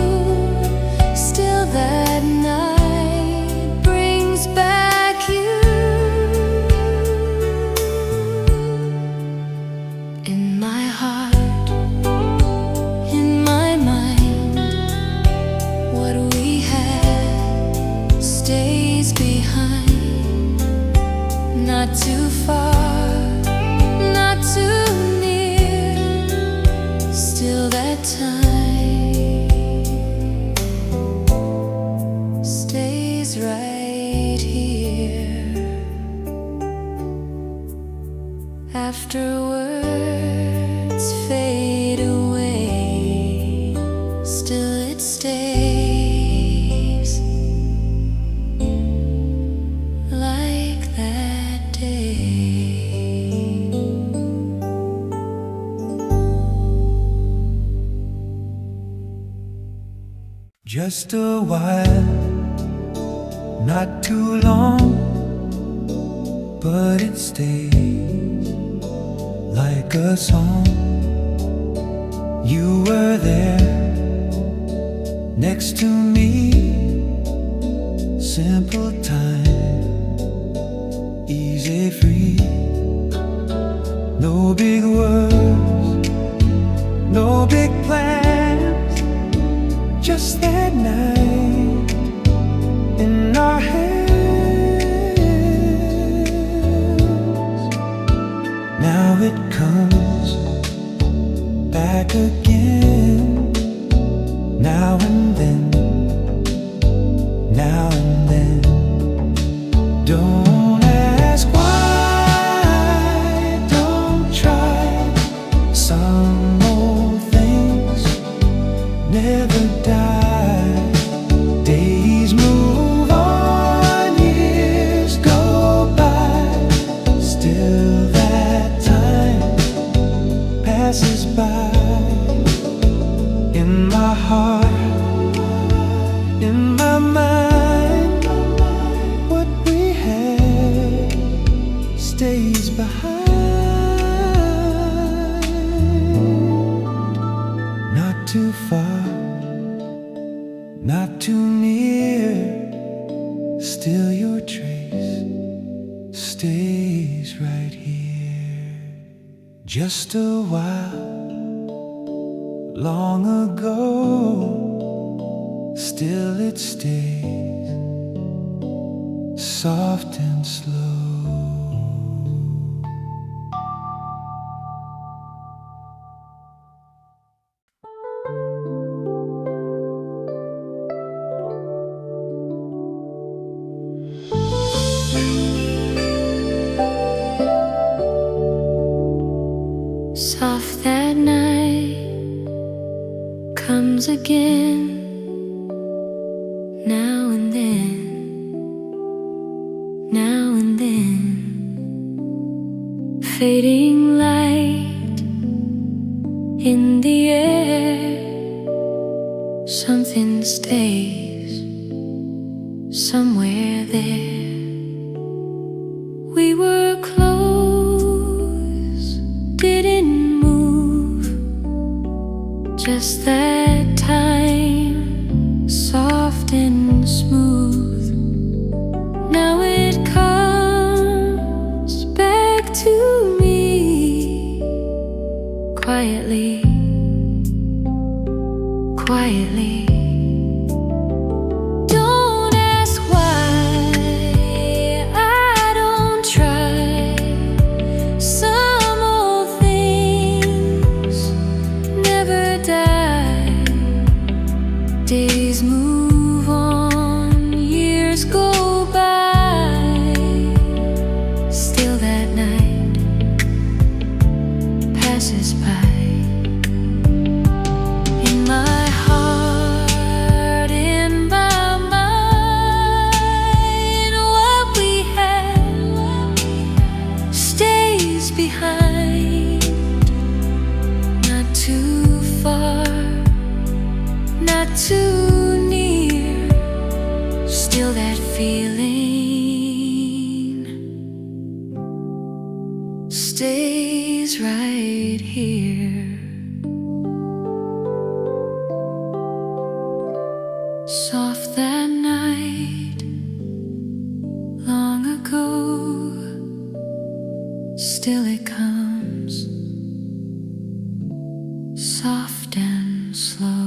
Still that night brings back you. In my heart, in my mind, what we had stays behind. Not too far, not too near. Still that time stays right here. Afterwards fade away, still it stays like that day. Just a while, not too long, but it stays like a song. You were there next to me, simple time, easy free. No big words, no big plans, just that night in our hands. Now it comes back again, now and then, now and then. Don't ask why, don't try. Some old things never die. Days move on, years go by, still that time passes by. In my heart, in my mind, what we had stays behind. Not too far, not too near, still your trace stays right here. Just a while, long ago, still it stays soft and slow. Soft that night comes again, now and then, now and then. Fading light in the air, something stays somewhere there. We were close, didn't move, just that time, soft and smooth. Now it comes back to me, quietly, quietly. Don't ask why, I don't try. Some old things never die. Days move on, years go by, still that night passes by. In my heart, in my mind, what we had stays behind. Not too far, not too near, still that feeling stays right here. Soft that night, long ago, still it comes, soft and slow.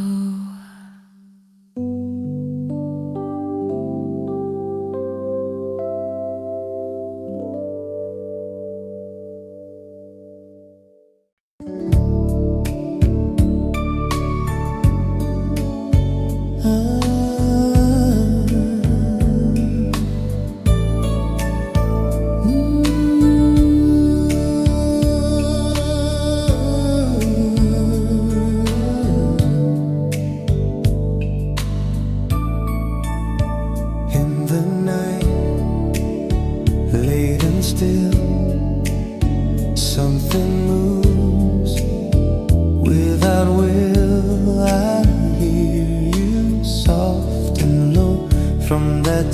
Without will, I hear you soft.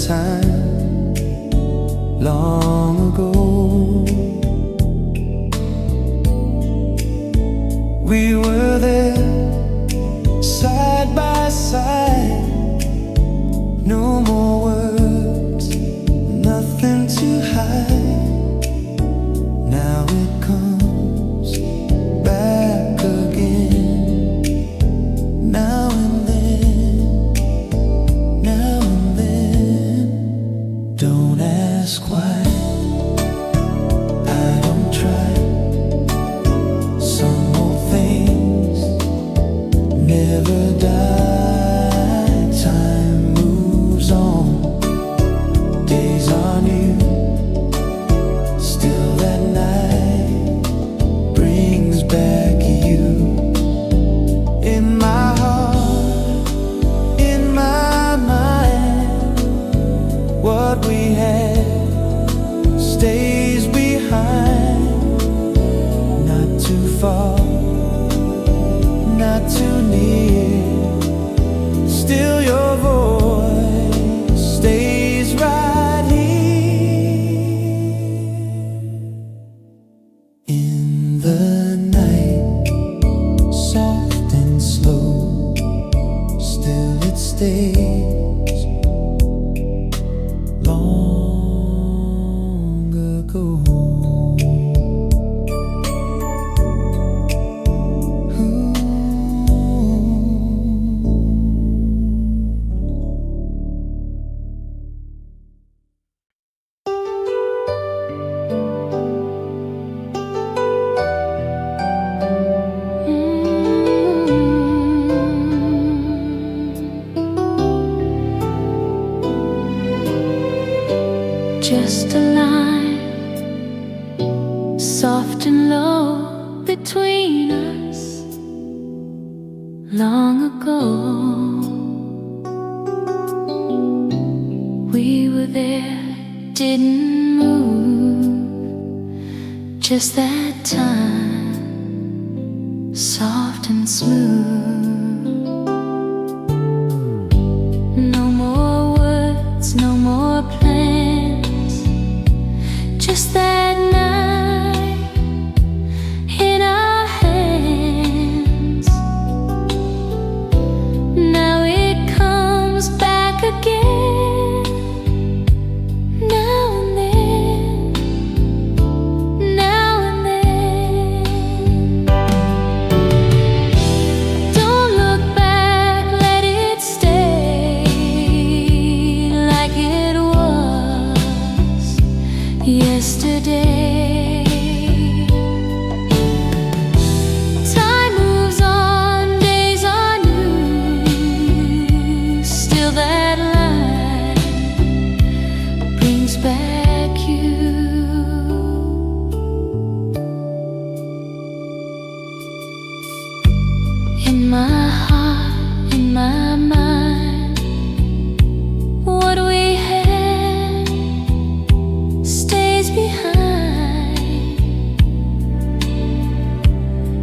time long ago. We were there side by side. No more words, nothing to hide. Now it comes back again. Now and then, now and then. Don't ask why, I don't try. Some old things never die. Time moves on, days are new. Still that night brings back you. In my heart, in my mind, what we had stays behind. Not too far, not too near. Still your voice stays right here. In the night, soft and slow, still it stays long ago. Just a line, soft and low between us. Long ago, we were there, didn't move. Just that time, soft and smooth. No more words, no more plans. Just that night in our hands. Now it comes back again. Now and then, now and then. Don't look back, let it stay like it was yesterday. Time moves on, days are new. Still that light brings back you. In my heart, in my mind, what we had stays behind.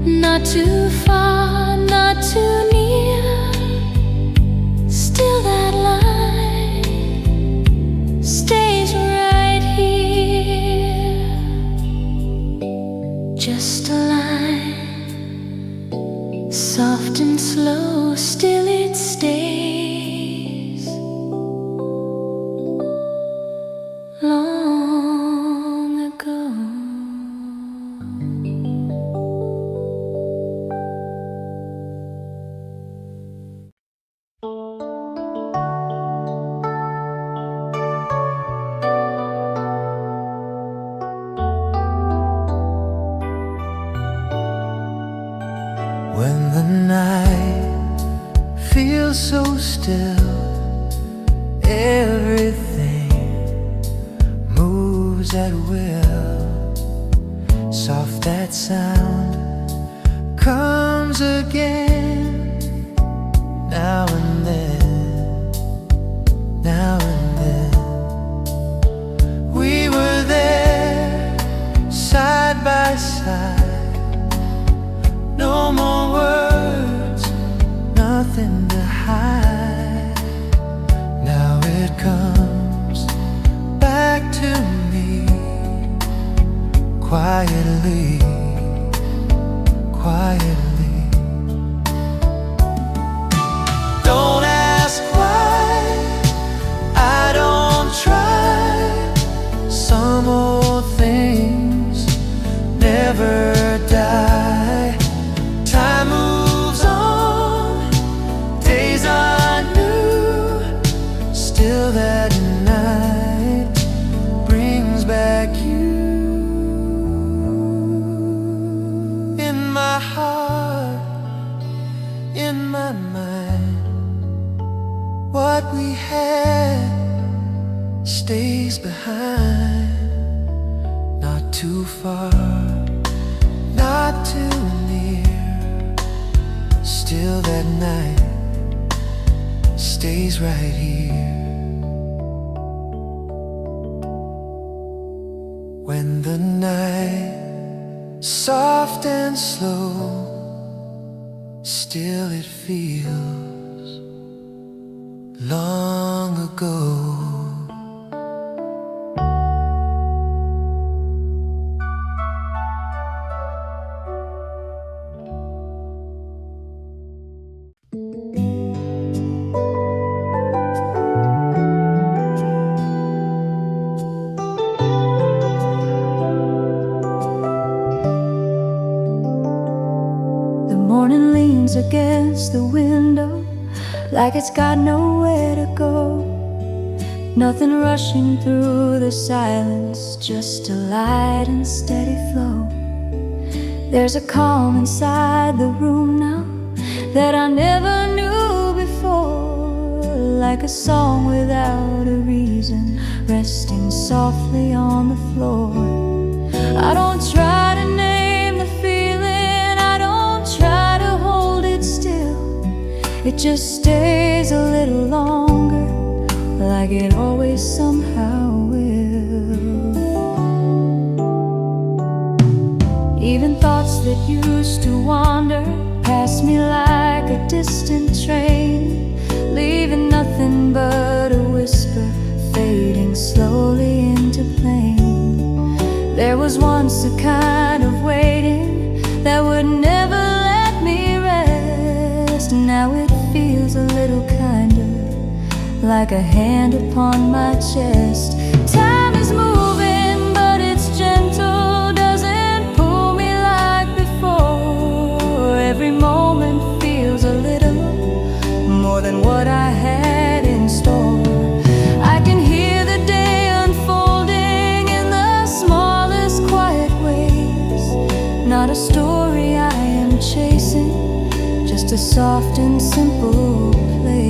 Not too far, not too near. Still that line stays right here. Just a line, soft and slow, still it stays long ago. When the night feels so still, everything moves at will. Soft that sound comes again. Now and then, now and then. We were there side by side. No more words, nothing to hide. Now it comes what we had stays behind. Not too far, not too near. Still that night stays right here. When the night, soft and slow, still it feels long ago. Morning leans against the window like it's got nowhere to go. Nothing rushing through the silence, just a light and steady flow. There's a calm inside the room now that I never knew before. Like a song without a reason, resting softly on the floor. I don't try to name the feeling, I don't try to hold it still. It just stays a little longer, like it always somehow will. Even thoughts that used to wander past me like a distant train, leaving nothing but a whisper, fading slowly into plain. There was once a kind of waiting that would never let me rest. Now it feels a little kinder, like a hand upon my chest. Time is moving, but it's gentle, doesn't pull me like before. Every moment feels a little more than what I had in store. I can hear the day unfolding in the smallest quiet ways. Not a story I am chasing, just a soft and simple place.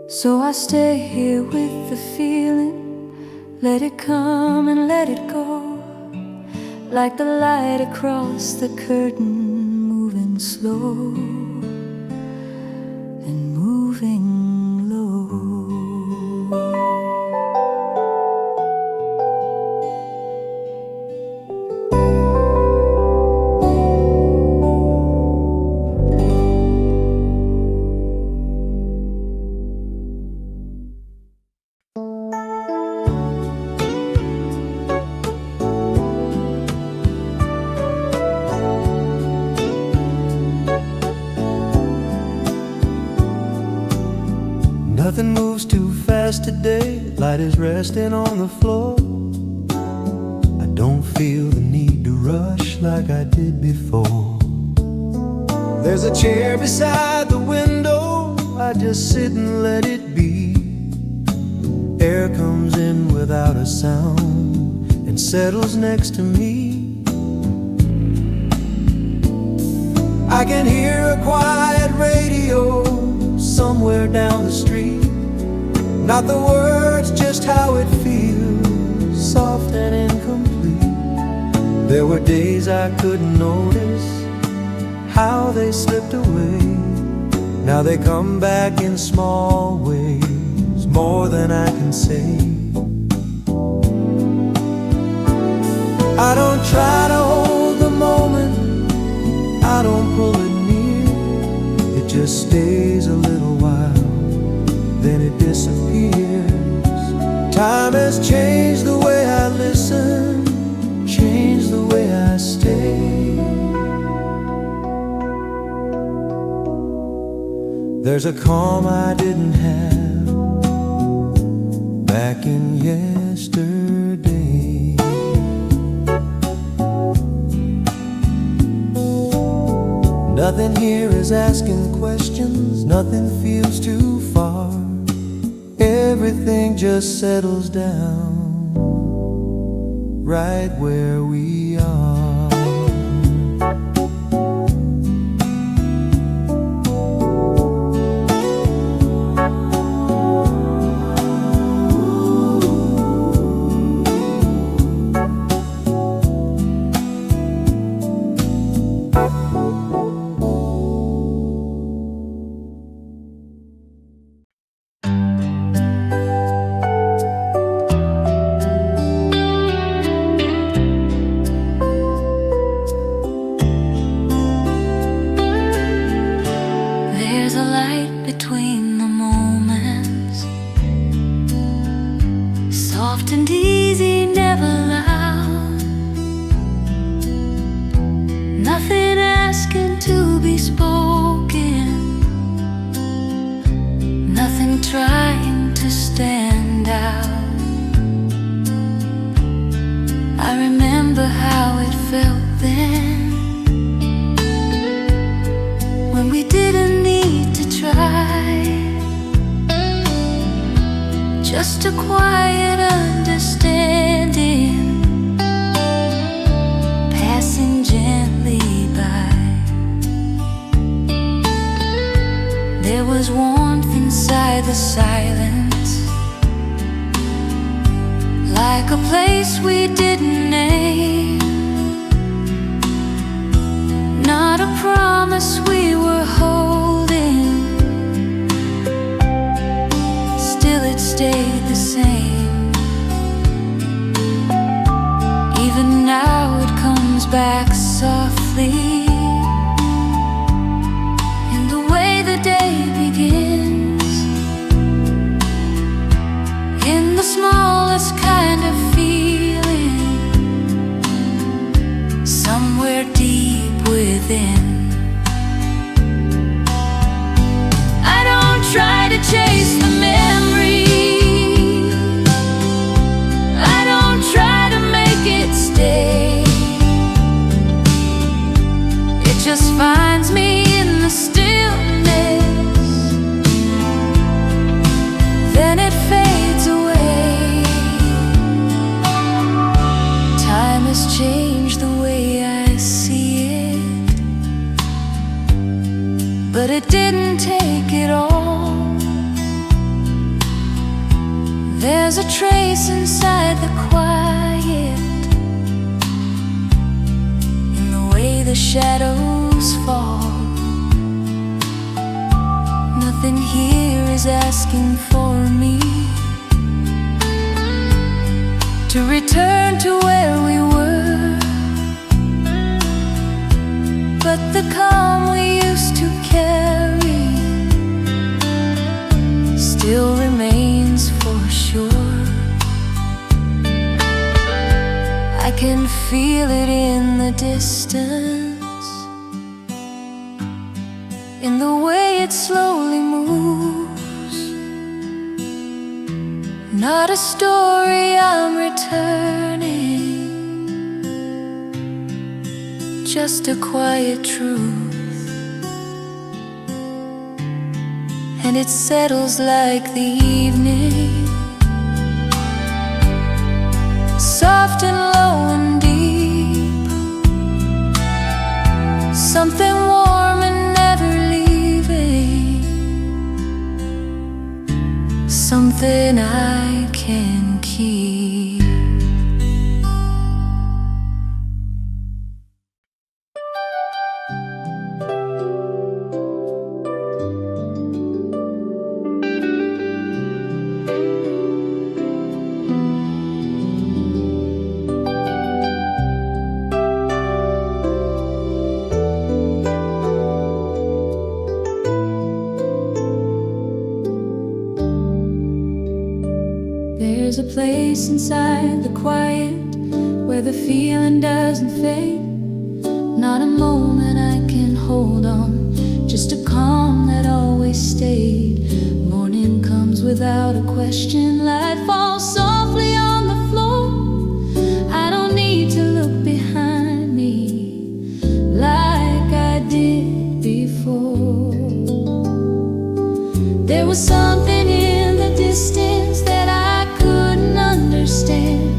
So I stay here with the feeling, let it come and let it go, like the light across the curtain, moving slow and moving low. Nothing moves too fast today, light is resting on the floor. I don't feel the need to rush like I did before. There's a chair beside the window, I just sit and let it be. Air comes in without a sound and settles next to me. I can hear a quiet radio somewhere down the street. Not the words, just how it feels, soft and incomplete. There were days I couldn't notice how they slipped away. Now they come back in small ways, more than I can say. I don't try to hold the moment, I don't pull it near. It just stays a little while, then it disappears. Time has changed the way I listen, changed the way I stay. There's a calm I didn't have back in yesterday. Nothing here is asking questions, nothing feels too far. Everything just settles down right where we are. light between the moments, soft and easy, never loud, nothing asking to be spoken, nothing trying to stand out. I remember how it felt then, when we didn't need to try, just a quiet understanding, passing gently by. There was warmth inside the silence, like a place we didn't name, not a promise we were holding, still it stayed the same. Even now it comes back softly, in the way the day begins, in the smallest kind of feeling, somewhere deep within. I don't try to chase the memory, I don't try to make it stay, it just finds me in the stillness, then it fades away. Time has changed the way I see it, but it didn't take it all. There's a trace inside the quiet, in the way the shadows fall. Nothing here is asking for me to return to where we were, but the calm we used to carry still remains for sure. I can feel it in the distance, in the way it slowly moves, not a story I'm returning, just a quiet truth, and it settles like the evening, soft and low and deep, something warm and never leaving, something I can keep. There's a place inside the quiet where the feeling doesn't fade, not a moment I can hold on, just a calm that always stayed. Morning comes without a question, light falls softly on the floor. I don't need to look behind me like I did before. There was something in the distance that I couldn't understand.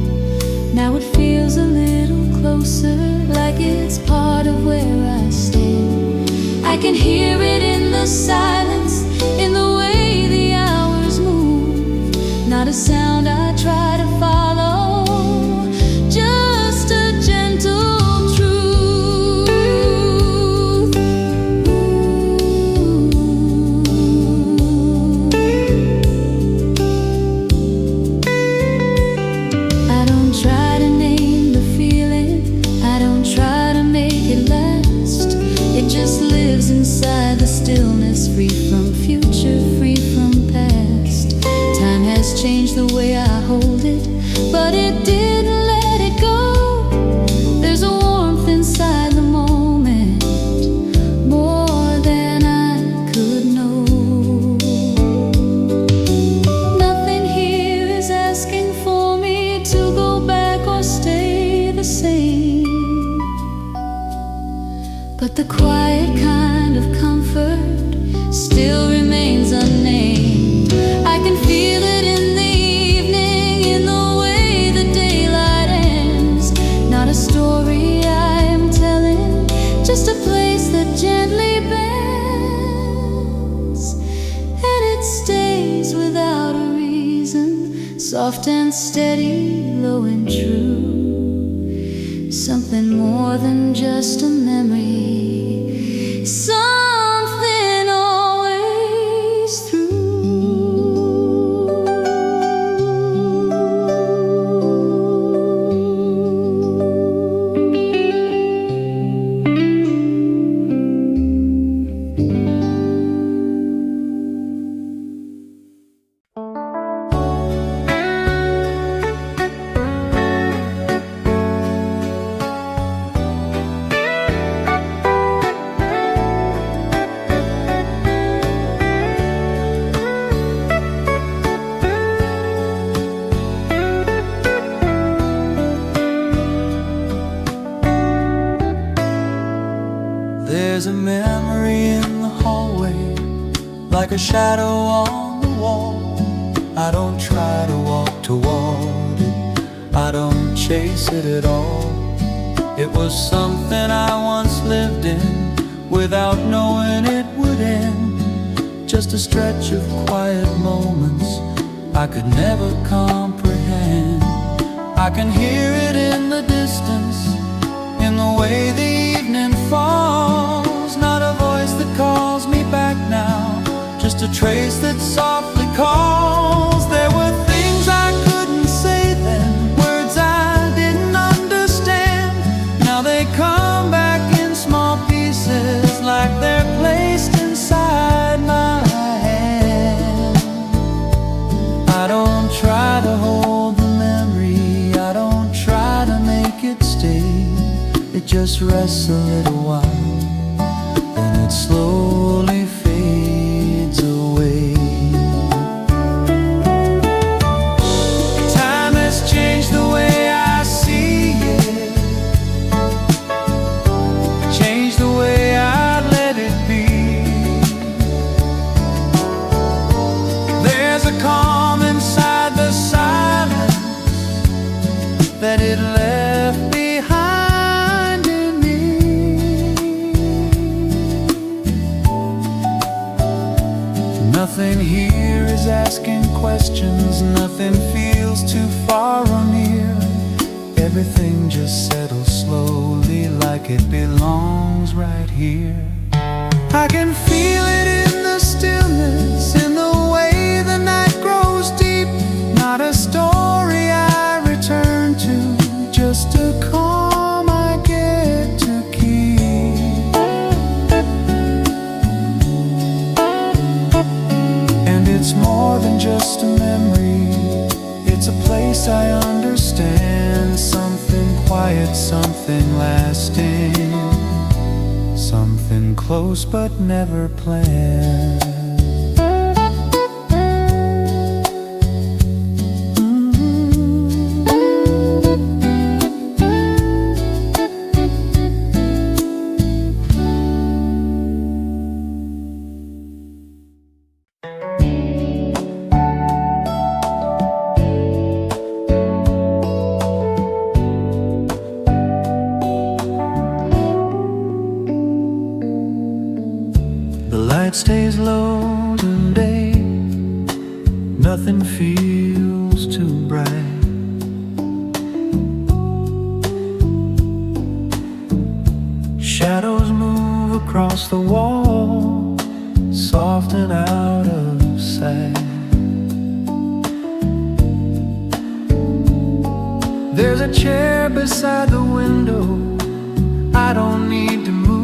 Now it feels a little closer, like it's part of where I stand. I can hear it in the silence, in the way the hours move. Not a sound I try to follow, just a gentle truth. I don't try to name the feeling, I don't try to make it last. It just lives inside the stillness, free from soft and steady, low and true, something more than just a memory, something always through. There's a memory in the hallway, like a shadow on the wall. I don't try to walk toward it, I don't chase it at all. It was something I once lived in, without knowing it would end. Just a stretch of quiet moments I could never comprehend. I can hear it in the distance, in the way the evening falls. Not a voice that calls me back now, just a trace that softly calls. There were things I couldn't say then, words I didn't understand. Now they come back in small pieces, like they're placed inside my hand. I don't try to hold the memory, I don't try to make it stay. It just rests a little while, then it slowly fades away. Time has changed the way I see it, changed the way I let it be. There's a calm inside the silence that it left behind in me. Nothing here is asking questions, nothing feels too far or near. Everything just settles slowly, like it belongs right here. I can feel it in the stillness, in the way the night grows deep. Not a story I return to, just a calm I get to keep. And it's more than just a memory, it's a place I understand. Something quiet, something lasting, something close but never planned. The light stays low today, nothing feels too bright. Shadows move across the wall, soft and out of sight. There's a chair beside the window, I don't need to move.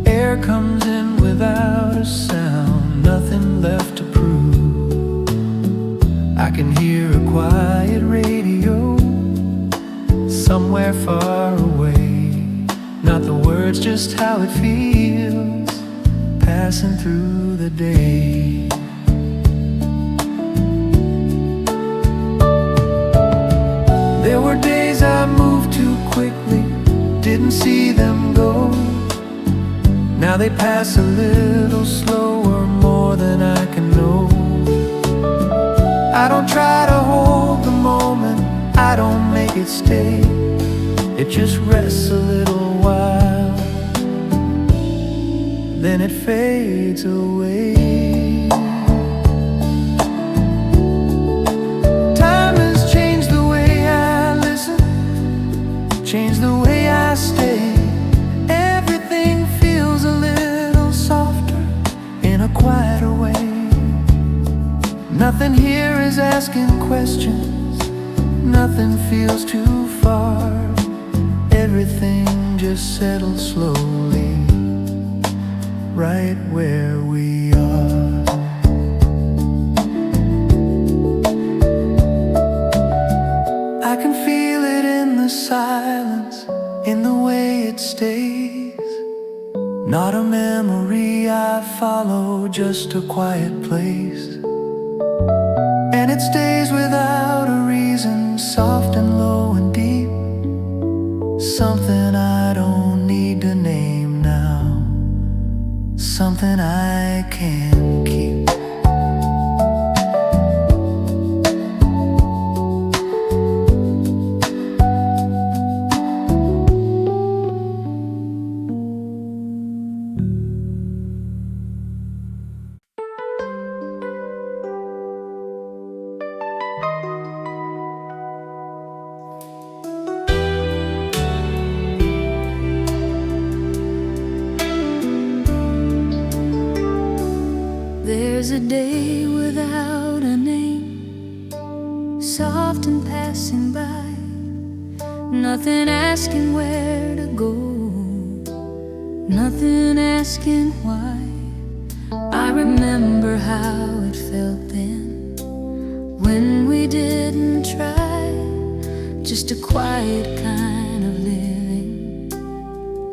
Air comes in without a sound, nothing left to prove. I can hear a quiet radio somewhere far away. Not the words, just how it feels, passing through the day. There were days I moved too quickly, didn't see them go. Now they pass a little slower, more than I can know. I don't try to hold the moment, I don't make it stay. It just rests a little while, then it fades away. Nothing here is asking questions, nothing feels too far. Everything just settles slowly, right where we are. I can feel it in the silence, in the way it stays. Not a memory I follow, just a quiet place. And it stays without a reason, soft and low and deep. Something I don't need to name now, something I can keep. There's a day without a name, soft and passing by. Nothing asking where to go, nothing asking why. I remember how it felt then, when we didn't try. Just a quiet kind of living,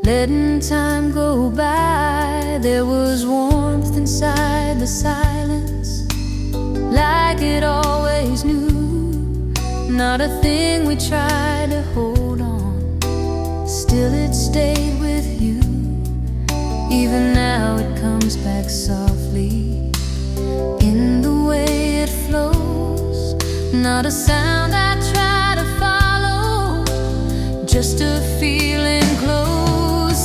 letting time go by. There was warmth inside the silence, like it always knew. Not a thing we tried to hold on, still it stayed with you. Even now it comes back softly, in the way it flows. Not a sound I try to follow, just a feeling close.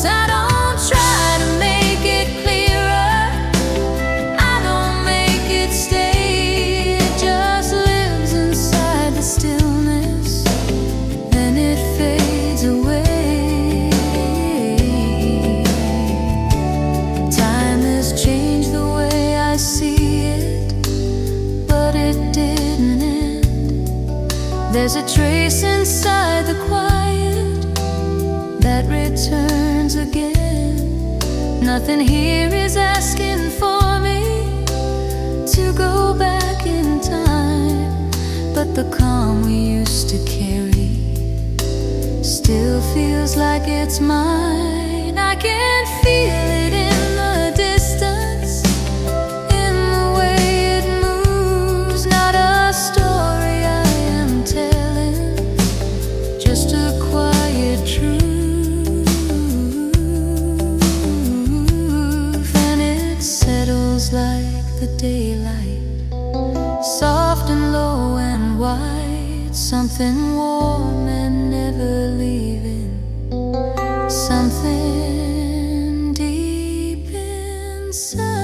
I don't try to make it clearer, I don't make it stay. It just lives inside the stillness, then it fades away. Time has changed the way I see it, but it didn't end. There's a trace inside the quiet that returns again. Nothing here is asking for me to go back in time, but the calm we used to carry still feels like it's mine. I can feel it in the distance, in the way it moves. Not a story I am telling, just a quiet truth. And it settles like the daylight, soft and low and white. Something warm and never leaving, something deep inside.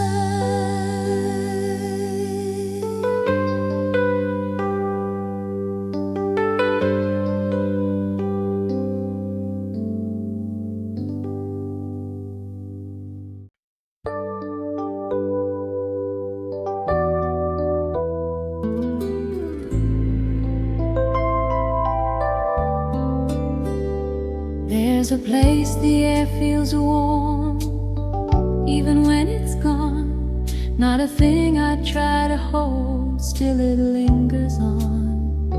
There's a place the air feels warm, even when it's gone. Not a thing I try to hold, still it lingers on.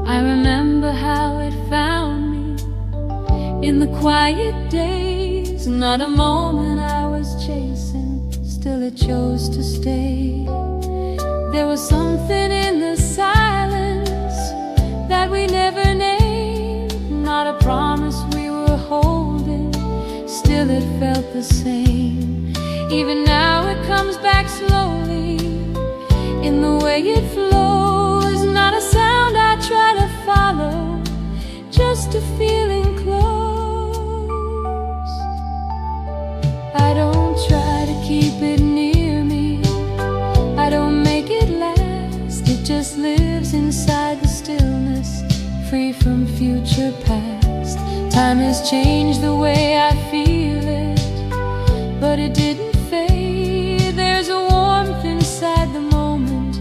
I remember how it found me in the quiet days. Not a moment I was chasing, still it chose to stay. There was something in the silence that we never named. Not a promise we were holding, still it felt the same. Even now it comes back slowly, in the way it flows. Not a sound I try to follow, just a feeling close. I don't try to keep it near me, I don't make it last. It just lives inside the stillness, free from future past. Time has changed the way I feel it, but it didn't fade. There's a warmth inside the moment,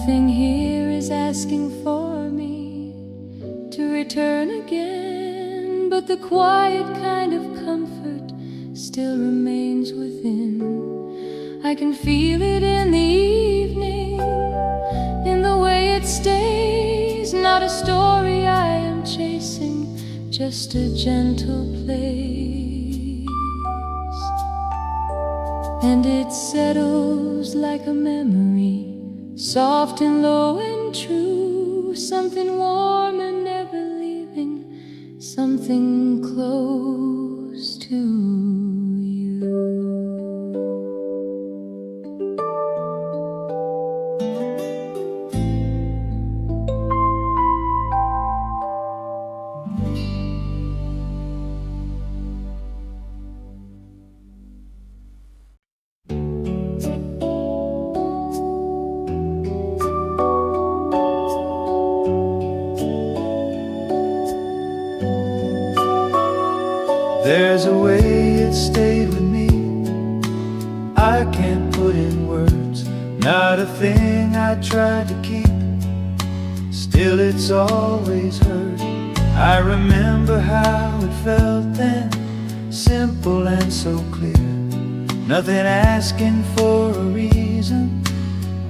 Nothing here is asking for me to return again, but the quiet kind of comfort still remains within. I can feel it in the evening, in the way it stays. Not a story I am chasing, just a gentle place. And it settles like a memory, soft and low and true. Something warm and never leaving, something close to you. There's a way it stayed with me, I can't put in words. Not a thing I tried to keep, still it's always hurt. I remember how it felt then, simple and so clear. Nothing asking for a reason,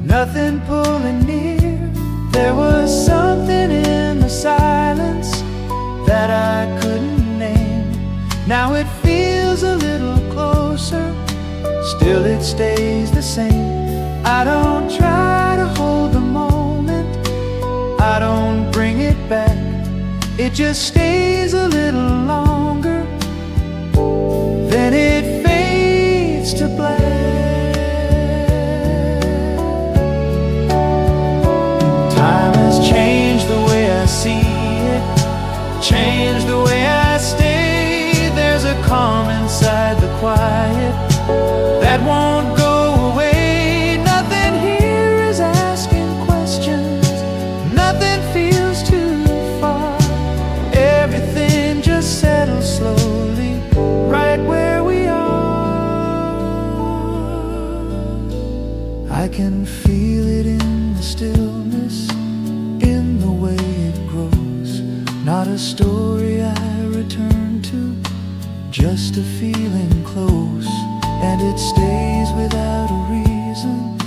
nothing pulling near. There was something in the silence that I couldn't name. Now it feels a little closer, still it stays the same. I don't try to hold the moment, I don't bring it back. It just stays a little longer, then it fades to black. Time has changed the way I see it, changed the way I stay. There's a calm inside the quiet that won't go away. Nothing here is asking questions, nothing feels too far. Everything just settles slowly, right where we are. I can feel it in the stillness, in the way it grows. Not a story I return to, just a feeling close, and it stays without a reason,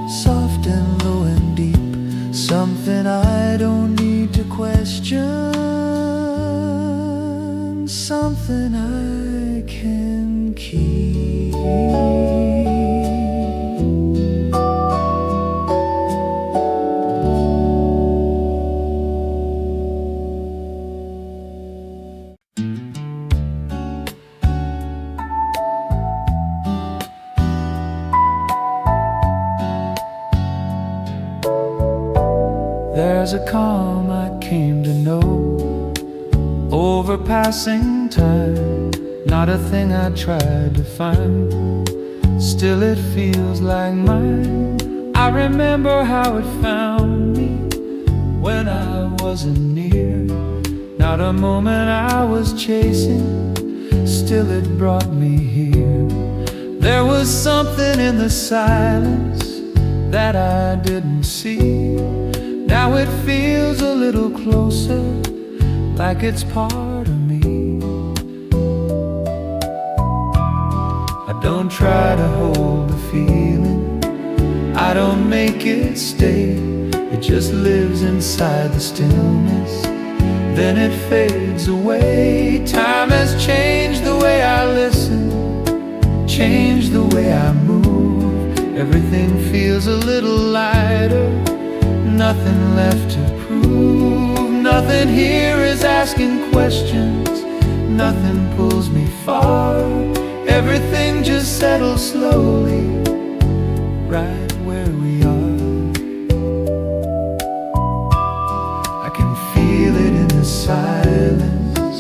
soft and low and deep. Something I don't need to question, something I can keep. There's a calm I came to know, over passing time. Not a thing I tried to find, still it feels like mine. I remember how it found me when I wasn't near. Not a moment I was chasing, still it brought me here. There was something in the silence that I didn't see. Now it feels a little closer, like it's part of me. I don't try to hold the feeling, I don't make it stay. It just lives inside the stillness, then it fades away. Time has changed the way I listen, changed the way I move. Everything feels a little lighter, nothing left to prove. Nothing here is asking questions, nothing pulls me far. Everything just settles slowly, right where we are. I can feel it in the silence,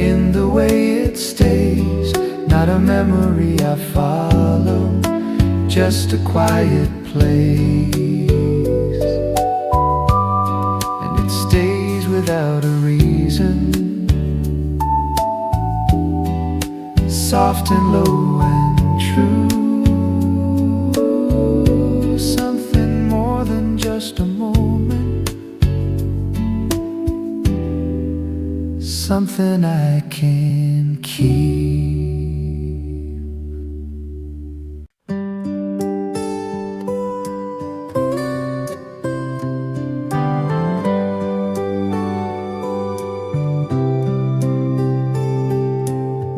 in the way it stays. Not a memory I follow, just a quiet place. Without a reason, soft and low and true. Something more than just a something I can keep.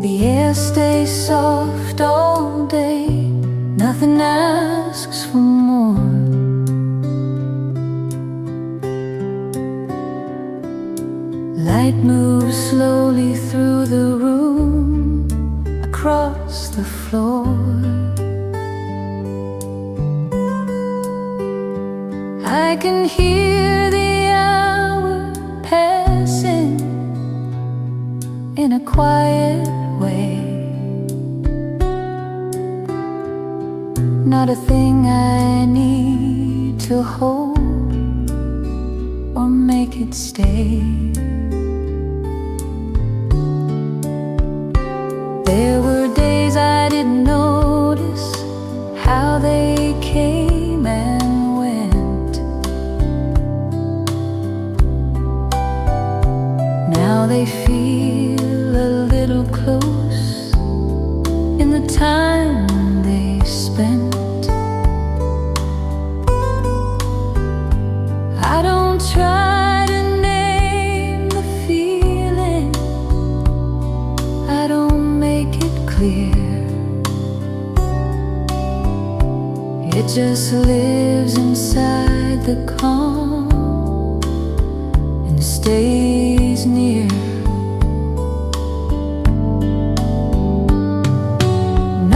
The air stays soft all day, nothing asks for more. Light moves slowly through the room, across the floor. I can hear the hour passing in a quiet way. Not a thing I need to hold or make it stay. There were days I didn't notice how they came and went. Now they feel a little close in the time they spent. I don't try to name the feeling, I don't make it clear. It just lives inside the calm and stays near.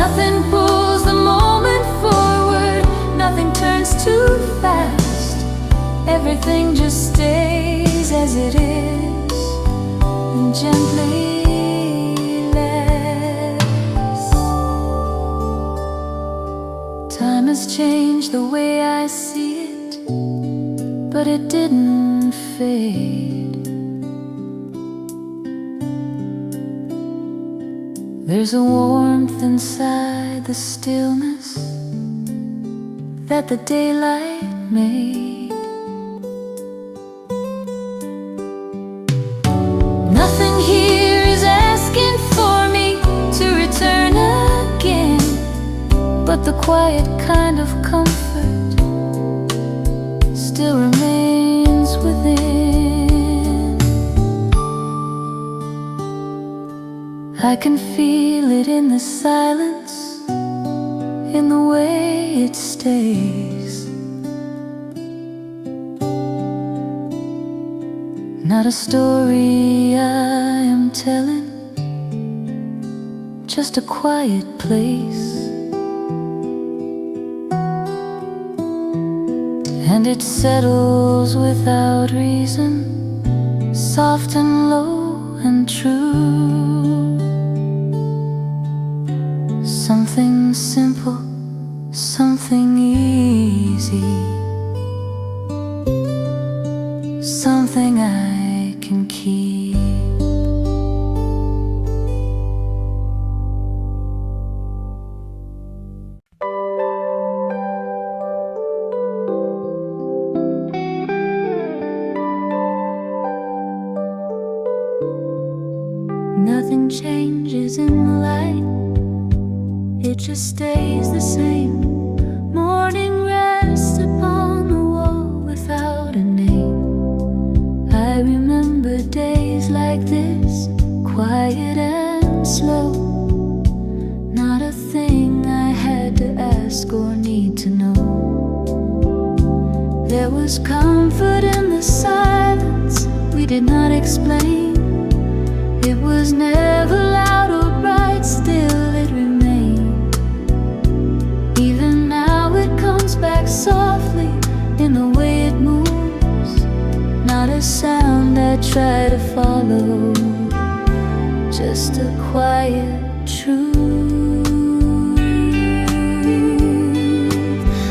Nothing pulls the moment forward, nothing turns too fast. Everything just stays as it is and gently lasts. Time has changed the way I see it, but it didn't fade. There's a warmth inside the stillness that the daylight made. Nothing here is asking for me to return again, but the quiet kind of comfort still remains within. I can feel it in the silence, in the way it stays. Not a story I am telling, just a quiet place. And it settles without reason, soft and low and true. Something simple, something easy, something I can keep. Nothing changes in the light, it just stays the same. Morning rests upon the wall without a name. I remember days like this, quiet and slow. Not a thing I had to ask or need to know. There was comfort in the silence we did not explain. It was never loud or bright, still it remained. Even now it comes back softly in the way it moves. Not a sound I try to follow, just a quiet truth.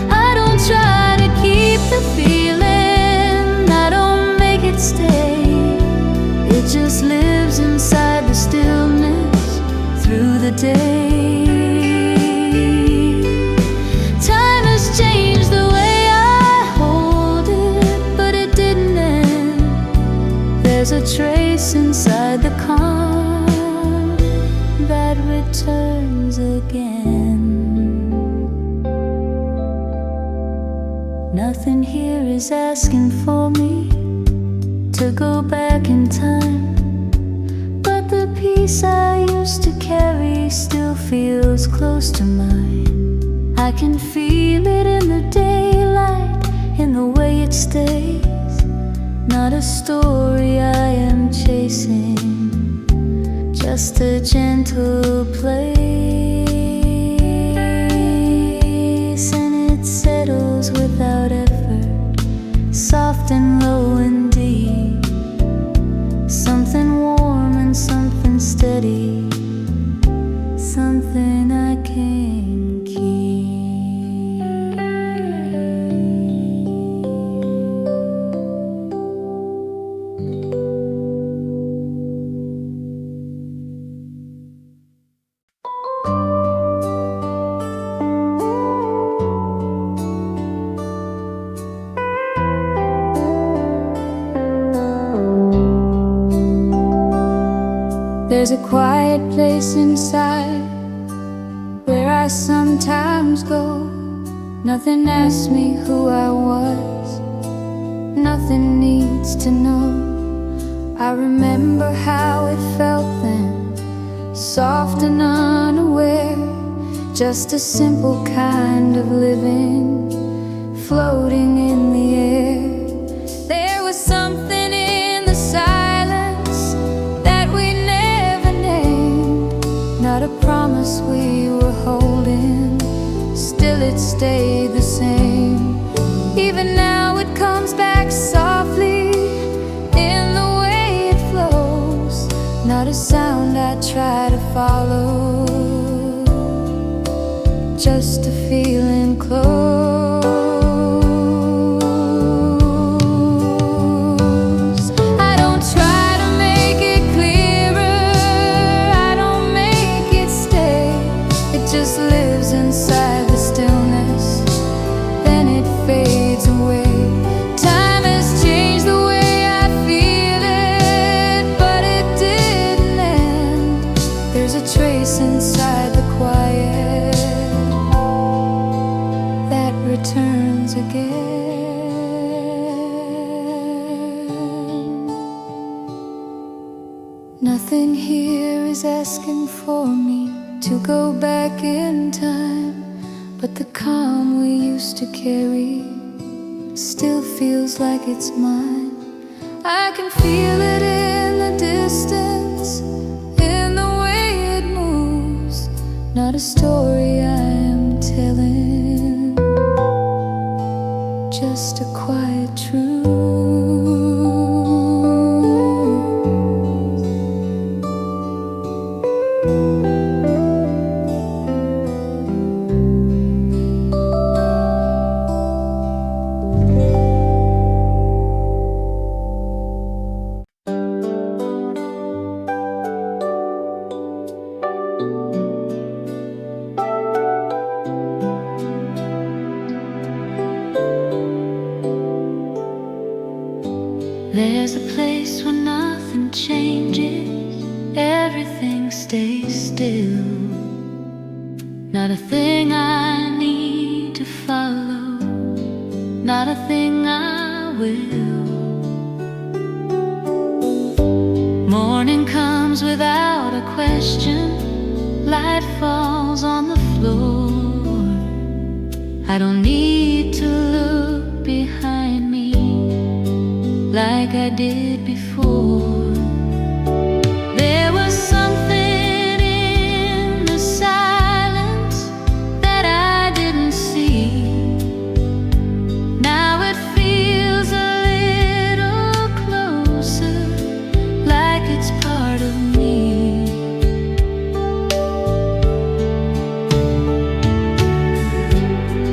I don't try to keep the feeling, I don't make it stay. It just lives inside the stillness through the day. Time has changed the way I hold it, but it didn't end. There's a trace inside the again. Nothing here is asking for me to go back in time, but the peace I used to carry still feels close to mine. I can feel it in the daylight, in the way it stays. Not a story I am chasing, just a gentle place, and it settles without effort, soft and low and deep, something warm and something steady, something I can keep. There's a quiet place inside where I sometimes go. Nothing asks me who I was, nothing needs to know. I remember how it felt then, soft and unaware, just a simple kind of living, floating in the air. There was something in the silence that we never named, not a promise we were holding, still it stayed the same. Even now it comes back softly in the way it flows, not a sound I try to follow, just a feeling close. I don't try to make it clearer, I don't make it stay. It just lives inside the stillness, then it fades away. Time has changed the way I feel it, but it didn't end. There's a trace inside the quiet that returns again. Nothing here is asking for me to go back in time, but the calm we used to carry still feels like it's mine. I can feel it in the distance, in the way it moves, not a story I am telling, just a quiet truth. There's a place where nothing changes, everything stays still. Not a thing I need to follow, not a thing I will. Morning comes without a question, light falls on the floor. I don't need to look behind me like I did before. There was something in the silence that I didn't see. Now it feels a little closer, like it's part of me.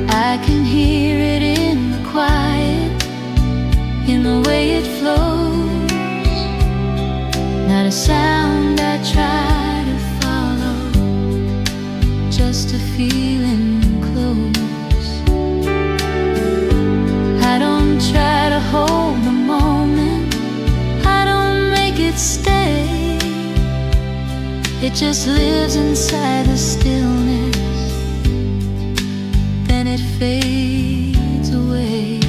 I can hear it in the quiet, in the way it flows, not a sound I try to follow, just a feeling close. I don't try to hold the moment, I don't make it stay. It just lives inside the stillness, it fades away.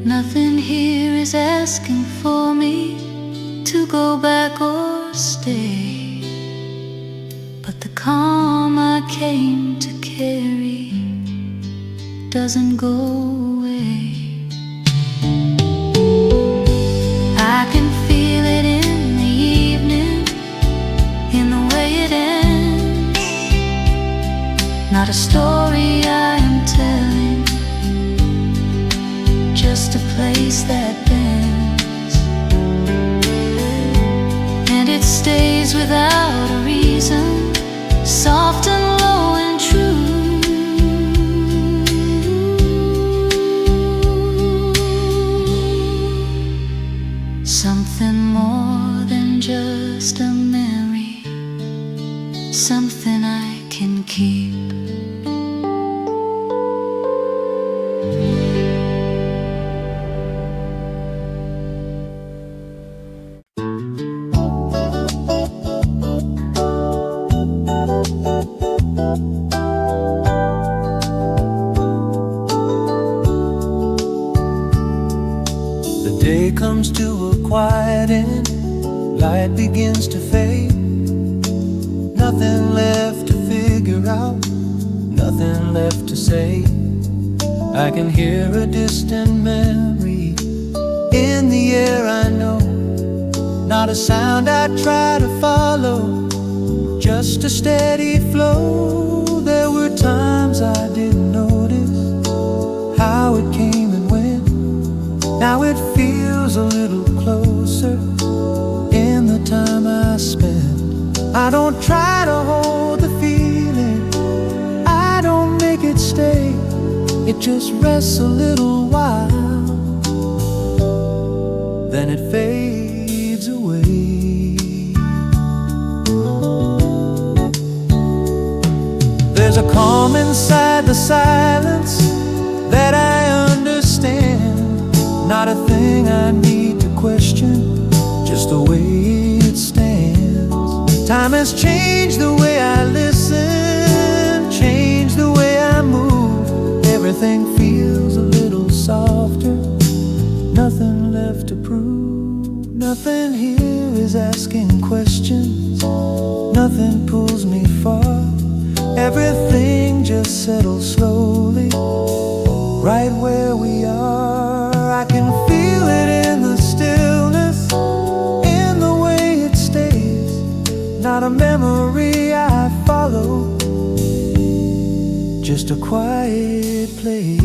Nothing here is asking for me to go back or stay, but the calm I came to carry doesn't go away. I can feel it in the evening, in the way it ends. Not a story I am telling, just a place that bends, and it stays without a reason, soft and low and true. Something more than just a memory, something I can keep. Day comes to a quiet end, light begins to fade. Nothing left to figure out, nothing left to say. I can hear a distant memory in the air, I know. Not a sound I try to follow, just a steady flow. There were times I didn't notice how it came and went. Now it feels a little closer in the time I spend. I don't try to hold the feeling, I don't make it stay. It just rests a little while, then it fades away. There's a calm inside the silence that I understand. Not a thing I need to question, just the way it stands. Time has changed the way I listen, changed the way I move. Everything feels a little softer, nothing left to prove. Nothing here is asking questions, nothing pulls me far. Everything just settles slowly, right where we are. I can feel it in the stillness, in the way it stays. Not a memory I follow, just a quiet place.